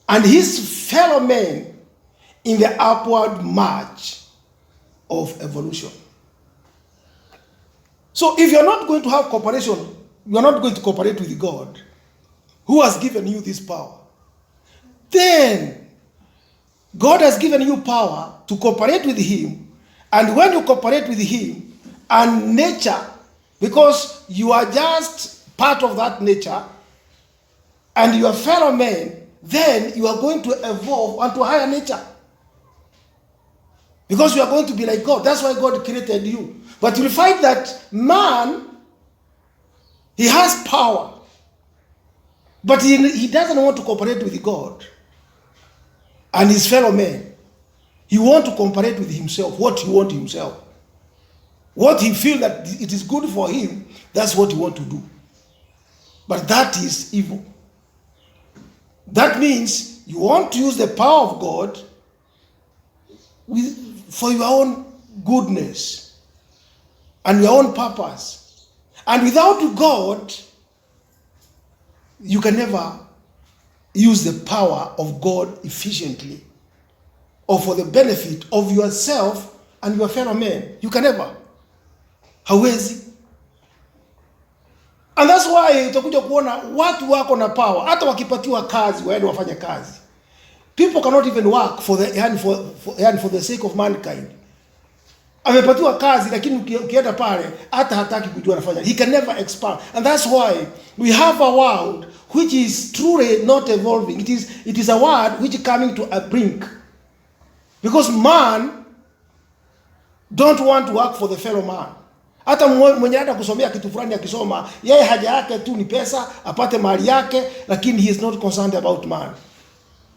Speaker 1: and his fellow men in the upward march of evolution. So if you're not going to have cooperation, you're not going to cooperate with God, who has given you this power, then God has given you power to cooperate with him, and when you cooperate with him and nature, because you are just part of that nature, and your fellow men, then you are going to evolve onto a higher nature. Because you are going to be like God. That's why God created you. But you'll find that man, he has power, but he doesn't want to cooperate with God and his fellow men. He wants to cooperate with himself, what he wants himself. What he feels that it is good for him, that's what he wants to do. But that is evil. That means you want to use the power of God for your own goodness and your own purpose. And without God, you can never use the power of God efficiently or for the benefit of yourself and your fellow men. You can never. Hawezi. And that's why utakuja kuona watu wako na power, hata wakipatiwa kazi waende wafanye kazi. People cannot even work for the sake of mankind. Amepatiwa kazi lakini ukienda pale hata hataki kujua anafanya. He can never expand. And that's why we have a world which is truly not evolving. It is a world which is coming to a brink. Because man don't want to work for the fellow man. Hata mwenye hata kusomea kitu fulani akisoma, yeye haja yake tu ni pesa, apate mali yake, lakini he is not concerned about man.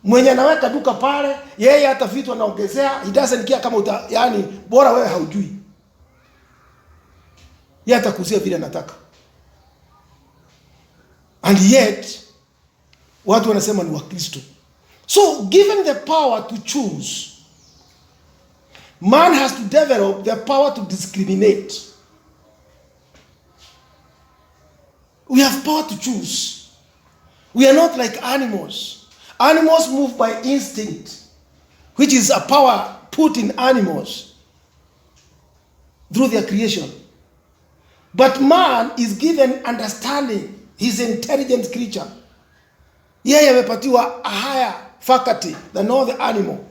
Speaker 1: Mwenye anaweka duka pale, yeye hata vitu anaongezea, he doesn't care kama yani bora wewe haujui. Yeye atakuzia vile anataka. And yet watu wanasema ni Wakristo. So given the power to choose, man has to develop the power to discriminate. We have power to choose. We are not like animals. Animals move by instinct, which is a power put in animals through their creation. But man is given understanding. He's an intelligent creature. Yeye amepatiwa a higher faculty than all the animal.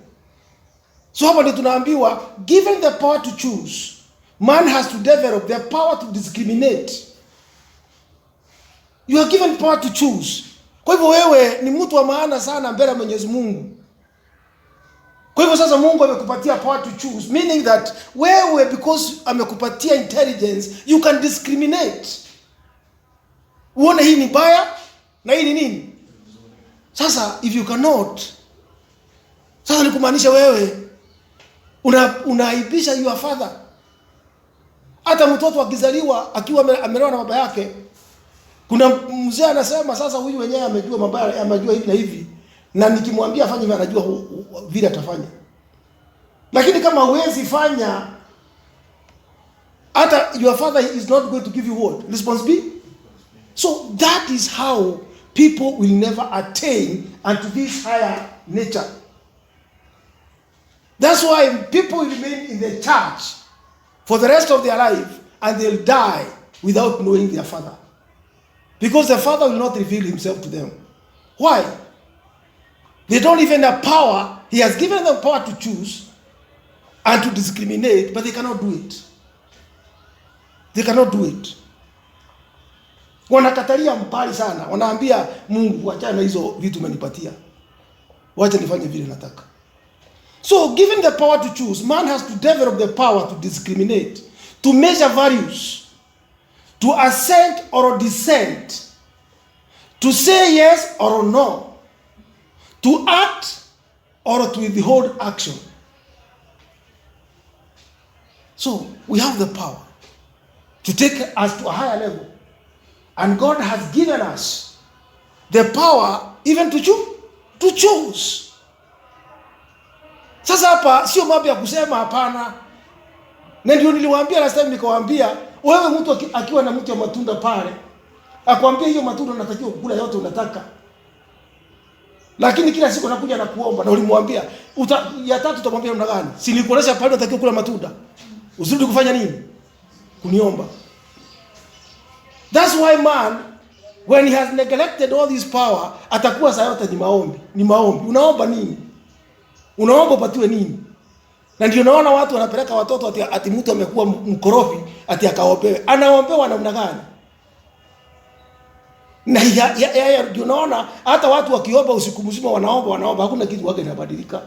Speaker 1: So hapa ndio tunaambiwa, given the power to choose, man has to develop the power to discriminate. You are given power to choose. Kwa hivyo wewe ni mtu wa maana sana mbele ya Mwenyezi Mungu. Kwa hivyo sasa Mungu amekupatia power to choose, meaning that wewe, because amekupatia intelligence, you can discriminate. Uone hii ni baya na hii ni nini? Sasa if you cannot, sasa ni kumaanisha wewe Unaaibisha your father. Hata mtoto akizaliwa akiwa amelewa na baba yake, kuna mzee anasema sasa huyu wenyewe amejua mabaya, amejua hivi na hivi, na nikimwambia afanye hivi anajua vile atafanya. Lakini kama huwezi fanya, hata your father is not going to give you what? Responsibility. So that is how people will never attain unto this higher nature. That's why people remain in the church for the rest of their life and they'll die without knowing their father. Because the father will not reveal himself to them. Why? They don't even have power. He has given them power to choose and to discriminate, but they cannot do it. They cannot do it. Wanakatalia mbali sana. Wanaambia Mungu, achana hizo vitu umenipatia. Wacha nifanye vile nataka. So, given the power to choose, man has to develop the power to discriminate, to measure values, to assent or dissent, to say yes or no, to act or to withhold action. So, we have the power to take us to a higher level. And God has given us the power even to choose. Sasa hapa sio mambo ya kusema hapana. Na ndio niliwaambia last time, nikawaambia wewe mtu akiwa na mti wa matunda pale, akwambia hiyo matunda unatakiwa kukula yote unataka. Lakini kila siku anakuja na kuomba, na ulimwambia ya tatu utamwambia namna gani? Si nilikuonesha pale unatakiwa kula matunda. Usirudi kufanya nini? Kuniomba. That's why man, when he has neglected all this power, atakuwa saa yote ni maombi. Ni maombi. Unaomba nini? Unaomba upatiwe nini? Na ndio naona watu wanapeleka watoto ati mtu amekuwa mkorofi ati akaombewe. Anaombewa namna gani? Na ya ndio naona hata watu wakiomba usiku mzima wanaomba hakuna kitu wake kinabadilika.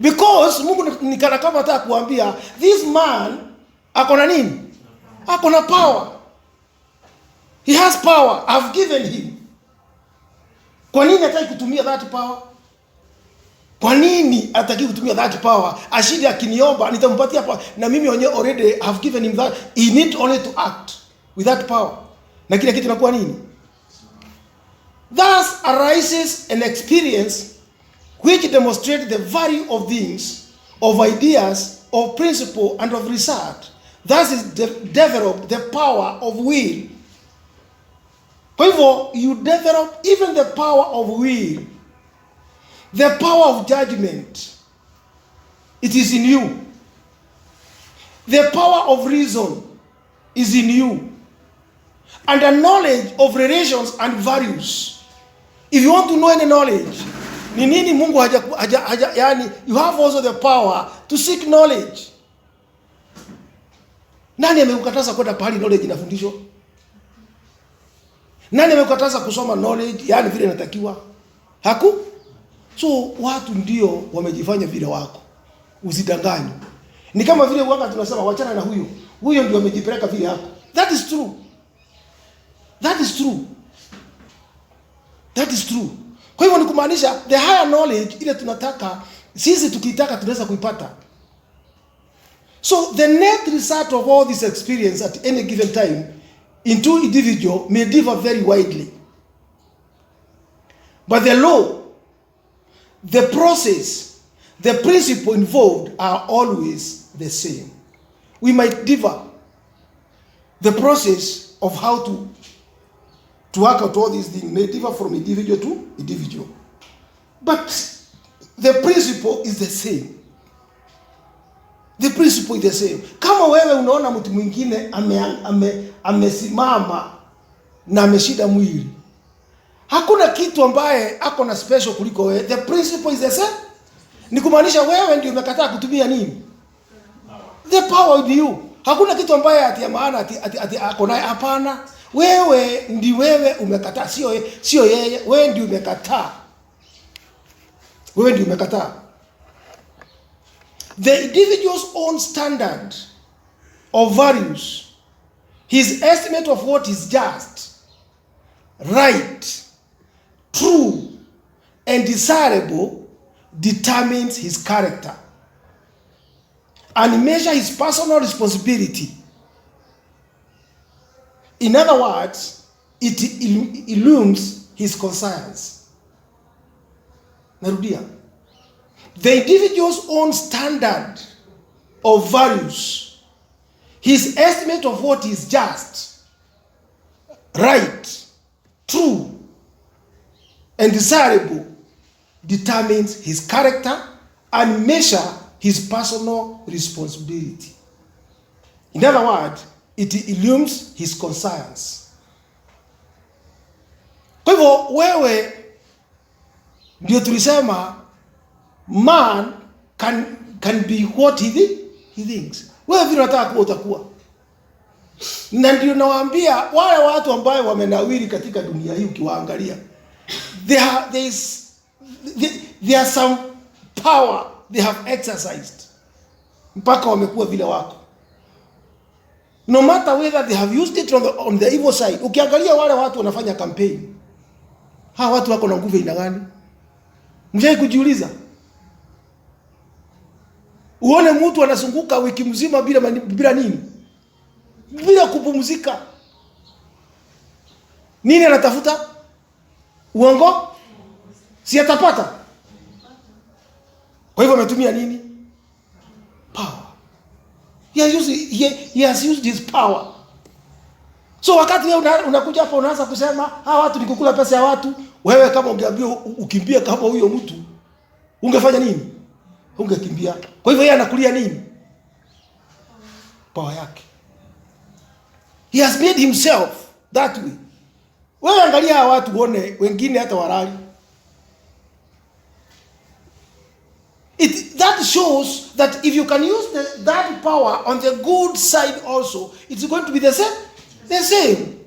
Speaker 1: Because Mungu nikana kama hata kuambia this man akona nini? Akona power. He has power. I've given him. Kwa nini hataki kutumia that power? Kwa nini hataki kutumia that power? Ashidi akiniomba nitampatia power. Na mimi mwenyewe already have given him that. He need only to act with that power. Na kile kitu inakuwa nini? Thus arises an experience which demonstrates the value of things, of ideas, of principle, and of research. Thus is develop the power of will. Kwa hivyo, you develop even the power of will. The power of judgment. It is in you. The power of reason is in you. And the knowledge of relations and values. If you want to know any knowledge, ni nini Mungu yani, you have also the power to seek knowledge. Nani amekukataza kwenda pahali knowledge inafundishwa? Nani amekukataza kusoma knowledge yani vile inatakiwa? Haku? So watu ndio wamejifanya vile wako. Usidanganywe. Ni kama vile wakati tunasema wachana na huyo. Huyo ndio amejipeleka vile yako. That is true. That is true. That is true. Kwa hivyo ni kumaanisha the higher knowledge ile tunataka sisi tukitaka tunaweza kuipata. So the net result of all this experience at any given time in two individuals may differ very widely. But the law, the process, the principle involved are always the same. We might differ the process of how to work out all these things may differ from individual to individual. But the principle is the same. The principle is the same. Kama wewe unaona mtu mwingine amesimama na ameshida mwili, hakuna kitu ambaye ako na special kuliko wewe. The principle is the same. Ni kumaanisha wewe ndio umekataa kutumia nini? The power in you. Hakuna kitu ambaye ati maana ati ako naye, hapana. Wewe umekataa, sio yeye. Wewe ndio umekataa. Wewe ndio umekataa. The individual's own standard of values, his estimate of what is just, right, true, and desirable determines his character and measure his personal responsibility. In other words, it illumes his conscience. Narudia. The individual's own standard of values, his estimate of what is just, right, true, and desirable determines his character and measure his personal responsibility. In other words, it illumes his conscience. Kwa hivyo wewe ndio tulisema man can be what he thinks. Wewe vile unataka kuwa utakuwa. Na ndio nawaambia wale watu ambao wamenawiri katika dunia hii ukiwaangalia, there are some power they have exercised mpaka wamekuwa vile wako. No matter whether they have used it on the evil side. Ukiangalia wale watu wanafanya campaign, hawa watu wako na nguvu aina gani? Mjai kujiuliza? Uone mtu anazunguka wiki mzima bila nini? Bila kupumzika. Nini anatafuta? Uongo? Si atapata. Kwa hivyo ametumia nini? Power. He has used his power. So wakati wewe unakuja hapa unaanza kusema hawa watu ni kukula pesa ya watu, wewe kama ungeambiwa ukimbie kama huyo mtu, ungefanya nini? Ungekimbia. Kwa hivyo yeye anakulia nini? Power yake. He has made himself that way. Wewe angalia hawa watu uone wengine hata warali. That shows that if you can use that power on the good side also, it's going to be the same. The same.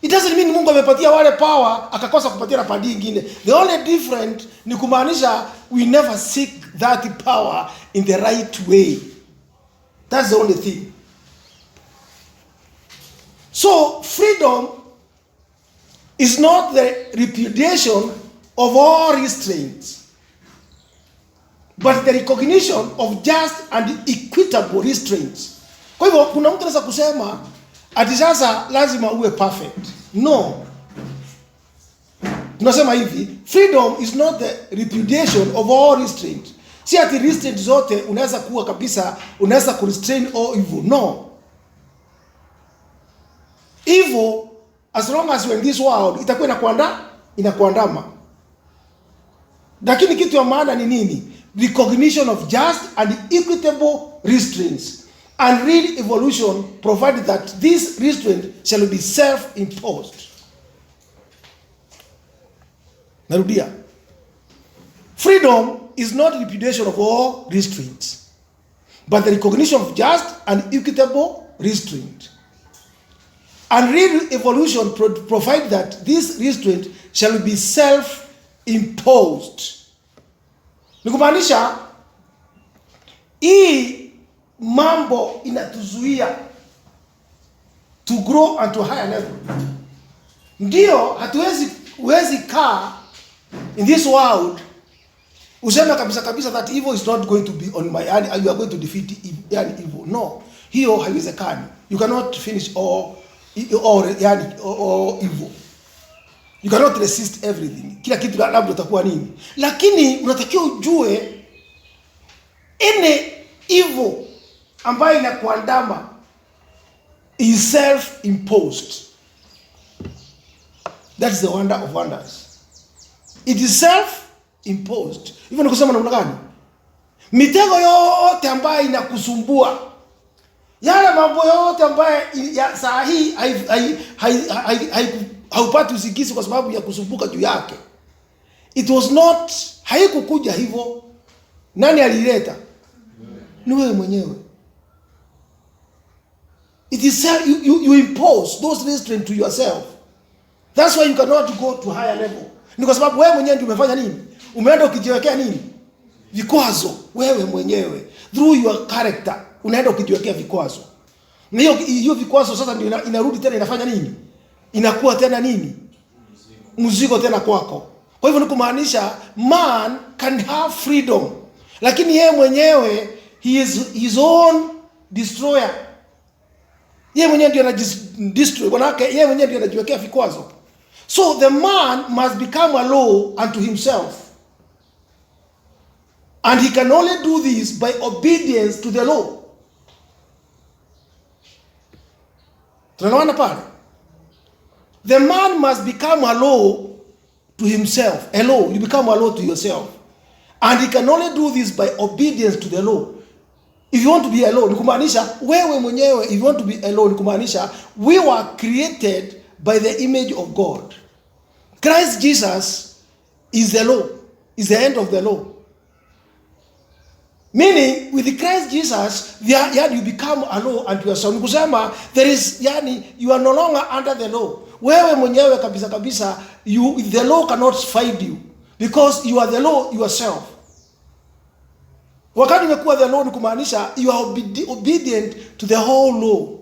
Speaker 1: It doesn't mean Mungu amepatia wale power akakosa kupatia na padi nyingine. The only different ni kumaanisha we never seek that power in the right way. That's the only thing. So freedom is not the repudiation of all restraints, but the recognition of just and equitable restraints. Kwa hivyo kuna mtu anaweza kusema ati sasa lazima uwe perfect. No. Tunasema hivi, freedom is not the repudiation of all restraint. Si ati restraint zote unaweza kuwa kabisa, unaweza kurestrain all evil. No. Evil, as long as you're in this world, itakuwa inakuandama. Lakini kitu ya maana ni nini? Recognition of just and equitable restraints and real evolution, provided that this restraint shall be self-imposed. Narudia. Freedom is not repudiation of all restraints, but the recognition of just and equitable restraint and real evolution, provided that this restraint shall be self-imposed. Nikumaanisha hii mambo inatuzuia to grow and to higher level. Ndio hatuwezi kaa in this world useme kabisa that evil is not going to be on my hand and you are going to defeat evil. No, hiyo haiwezekani. You cannot finish all evil. You cannot resist everything. Kila kitu labda utakuwa nini. Lakini unatakiwa ujue any evil ambayo inakuandama is self-imposed. That's the wonder of wonders. It is self-imposed. Hivyo ni kusema namna gani? Mitego yote ambayo inakusumbua, yale mambo yote ambayo saa hii haupati usingizi kwa sababu ya kusumbuka juu yake, it was not, haikukuja hivyo. Nani alileta? Ni wewe mwenyewe. It is you impose those restraints to yourself. That's why you cannot go to higher level. Ni kwa sababu wewe mwenyewe ndio umefanya nini? Umeenda ukijiwekea nini? Vikwazo. Wewe mwenyewe through your character unaenda ukijiwekea vikwazo. Na hiyo vikwazo sasa ndio inarudi tena inafanya nini? Inakuwa tena nini? Mzigo tena kwako. Kwa hivyo ni kumaanisha man can have freedom, lakini yeye mwenyewe he is his own destroyer. Yeye mwenyewe ndiye anajidestroy, manake yeye mwenyewe ndiye anajiwekea vikwazo. So the man must become a law unto himself, and he can only do this by obedience to the law. Tunaona pale, the man must become a law to himself. A law, you become a law to yourself, and he can only do this by obedience to the law. If you want to be a law, ni kumaanisha wewe mwenyewe. If you want to be a law, ni kumaanisha we were created by the image of God. Christ Jesus is the law, is the end of the law. Meaning with Christ Jesus, you become a law unto yourself. Ni kusema there is, you are no longer under the law. Wewe mwenyewe kabisa kabisa, the law cannot find you because you are the law yourself. Wakati umekuwa the law, ni kumaanisha you are obedient to the whole law.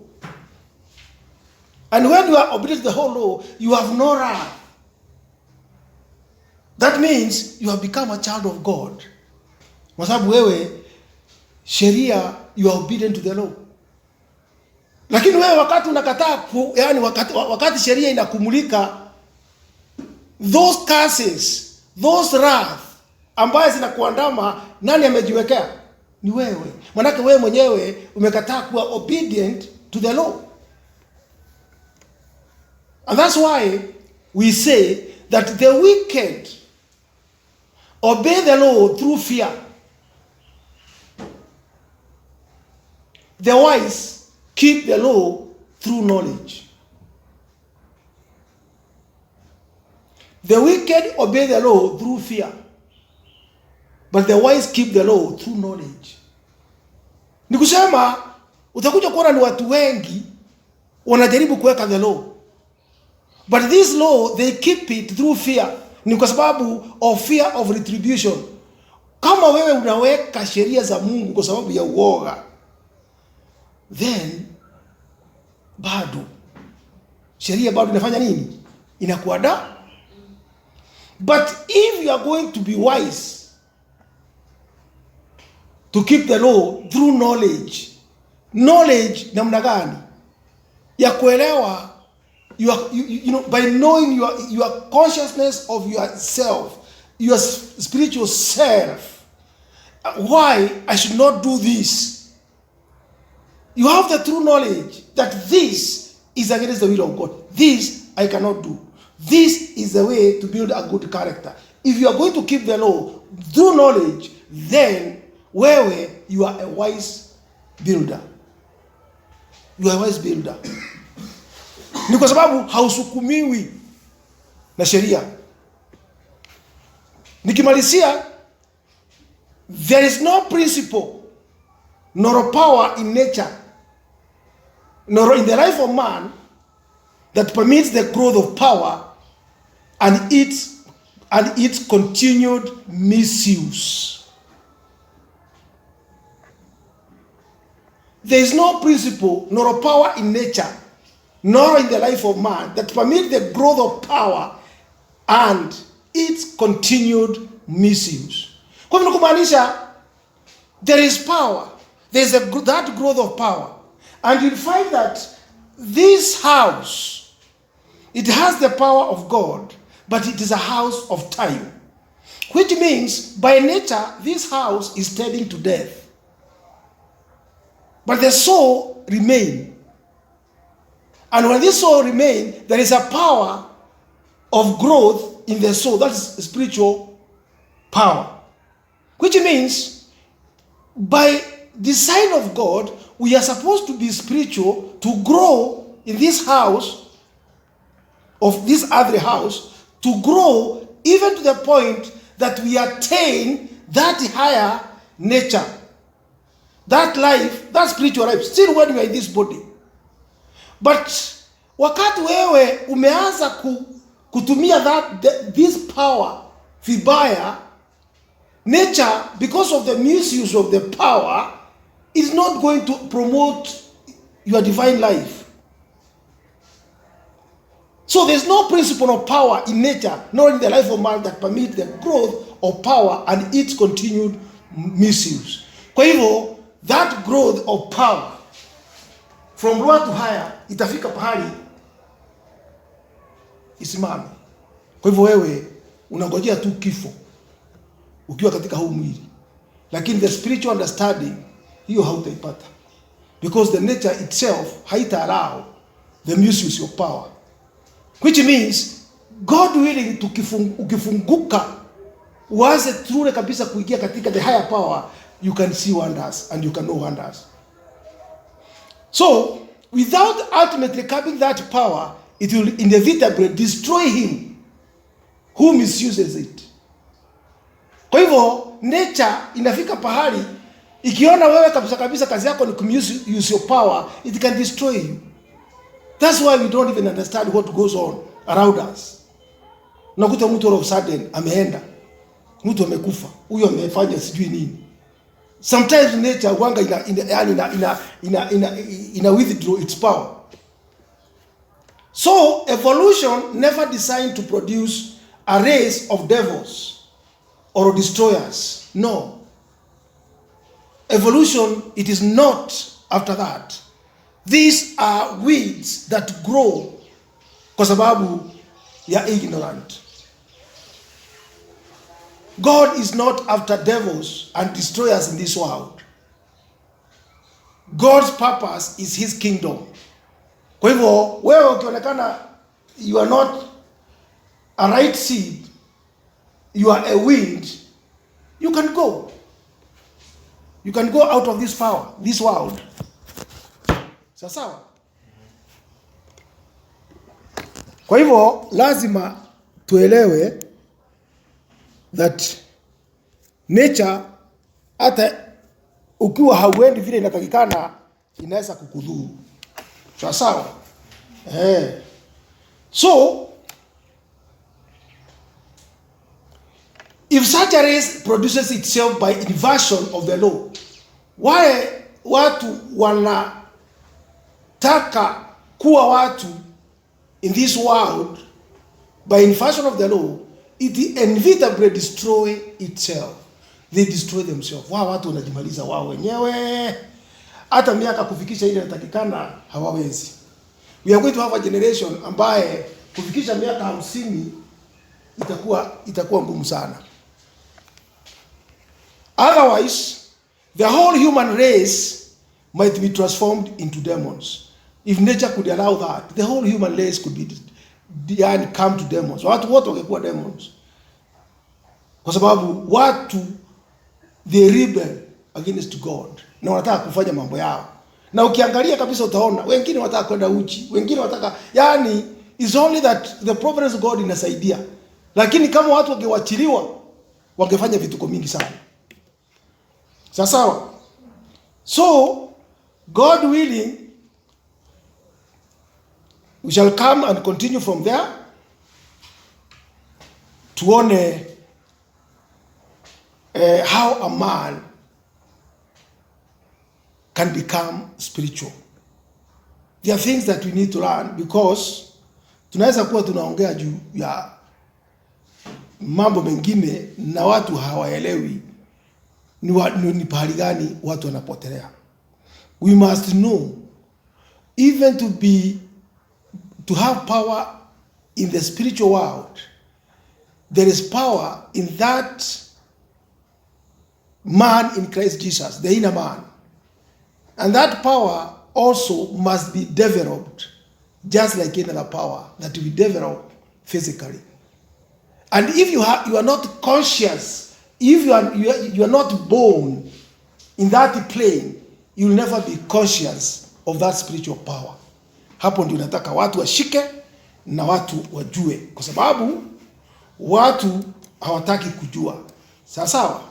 Speaker 1: And when you are obedient to the whole law, you have no wrath. That means you have become a child of God. Kwa sababu wewe sheria, you are obedient to the law. Lakini wewe wakati unakataa, wakati sheria inakumulika, those curses, those wrath ambaye zinakuandama, nani amejiwekea? Ni wewe. Manake wewe mwenyewe umekataa kuwa obedient to the law. And that's why we say that the wicked obey the law through fear. The wise keep the law through knowledge. The wicked obey the law through fear, but the wise keep the law through knowledge. Ni kusema utakuja kuona ni watu wengi wanajaribu kuweka the law, but this law they keep it through fear. Ni kwa sababu of fear of retribution. Kama wewe unaweka sheria za Mungu kwa sababu ya uoga, then bado sheria bado inafanya nini? Inakuada. But if you are going to be wise to keep the law through knowledge, namna gani ya kuelewa, you know, by knowing your consciousness of yourself, your spiritual self, why I should not do this. You have the true knowledge that this is against the will of God. This I cannot do. This is the way to build a good character. If you are going to keep the law through knowledge, then you are a wise builder. You are a wise builder. Ni kwa sababu hausukumiwi na sheria. Nikimalizia, there is no principle nor power in nature nor in the life of man that permits the growth of power and its continued misuse. There is no principle nor power in nature nor in the life of man that permits the growth of power and its continued misuse. Kwa hivyo kumaanisha there is power, there is that growth of power, and you'll find that this house, it has the power of God, but it is a house of time, which means by nature this house is tending to death, but the soul remains. And when this soul remains, there is a power of growth in the soul. That is spiritual power. Which means, by design of God, we are supposed to be spiritual to grow in this house, of this earthly house, to grow even to the point that we attain that higher nature, that life, that spiritual life, still when we are in this body. But wakati wewe umeanza kutumia this power vibaya, nature, because of the misuse of the power, is not going to promote your divine life. So So there's no principle of power in nature, nor in the life of man, that permit the growth of power and its continued misuse. Kwa hivyo, that growth of power from lower to higher itafika pahali isimame. Kwa hivyo wewe unangojea tu kifo ukiwa katika huu mwili, lakini the spiritual understanding hiyo hautaipata, because the nature itself haita allow the misuse of power, which means God willing ukifunguka uanze truly kabisa kuingia katika the higher power, you can see wonders and you can know wonders. So without ultimately having that power, it will inevitably destroy him who misuses it. Kwa hivyo nature inafika pahali ikiona wewe kabisa kazi yako ni use your power, it can destroy you. That's why we don't even understand what goes on around us. Unakuta mtu all of a sudden ameenda, mtu amekufa, huyo amefanya sijui nini. Sometimes nature wanga ina withdraw its power. So evolution never designed to produce a race of devils or destroyers. No. Evolution, it is not after that. These are weeds that grow kwa sababu ya ignorant. God is not after devils and destroyers in this world. God's purpose is his kingdom. Kwa hivyo wewe ukionekana you are not a right seed, you are a wind, you can go. You can go out of this power, this world. Sawa. Kwa hivyo lazima tuelewe that nature hata ukiwa hauendi vile inatakikana inaweza kukudhuru. Sawa. So if such a race produces itself by inversion of the law, why watu wanataka kuwa watu in this world by inversion of the law, it inevitably destroy itself. They destroy themselves. Wao watu wanajimaliza wao wenyewe. Hata miaka kufikisha ile inatakikana hawawezi. We are going to have a generation ambaye kufikisha miaka 50 itakuwa ngumu sana. Otherwise, the whole human race might be transformed into demons. If nature could allow that, the whole human race could be come to demons. Watu wote wangekuwa demons. Kwa sababu watu they rebel against God. Na wanataka kufanya mambo yao. Na ukiangalia kabisa utaona wengine wanataka kwenda uchi, wengine wanataka, yani is only that the providence of God inasaidia. Lakini kama watu wangewachiliwa wangefanya vituko mingi sana. Sawa. So God willing, we shall come and continue from there. Tuone how a man can become spiritual. There are things that we need to learn, because tunaweza kuwa tunaongea juu ya mambo mengine na watu hawaelewi ni pahali gani watu wanapotelea. We must know, even to have power in the spiritual world, there is power in that man in Christ Jesus, the inner man. And that power also must be developed, just like any other power that we develop physically. And if you are not conscious, if you are not born in that plane, you will never be conscious of that spiritual power. Hapo ndio nataka watu washike na watu wajue, kwa sababu watu hawataki kujua. Sawa.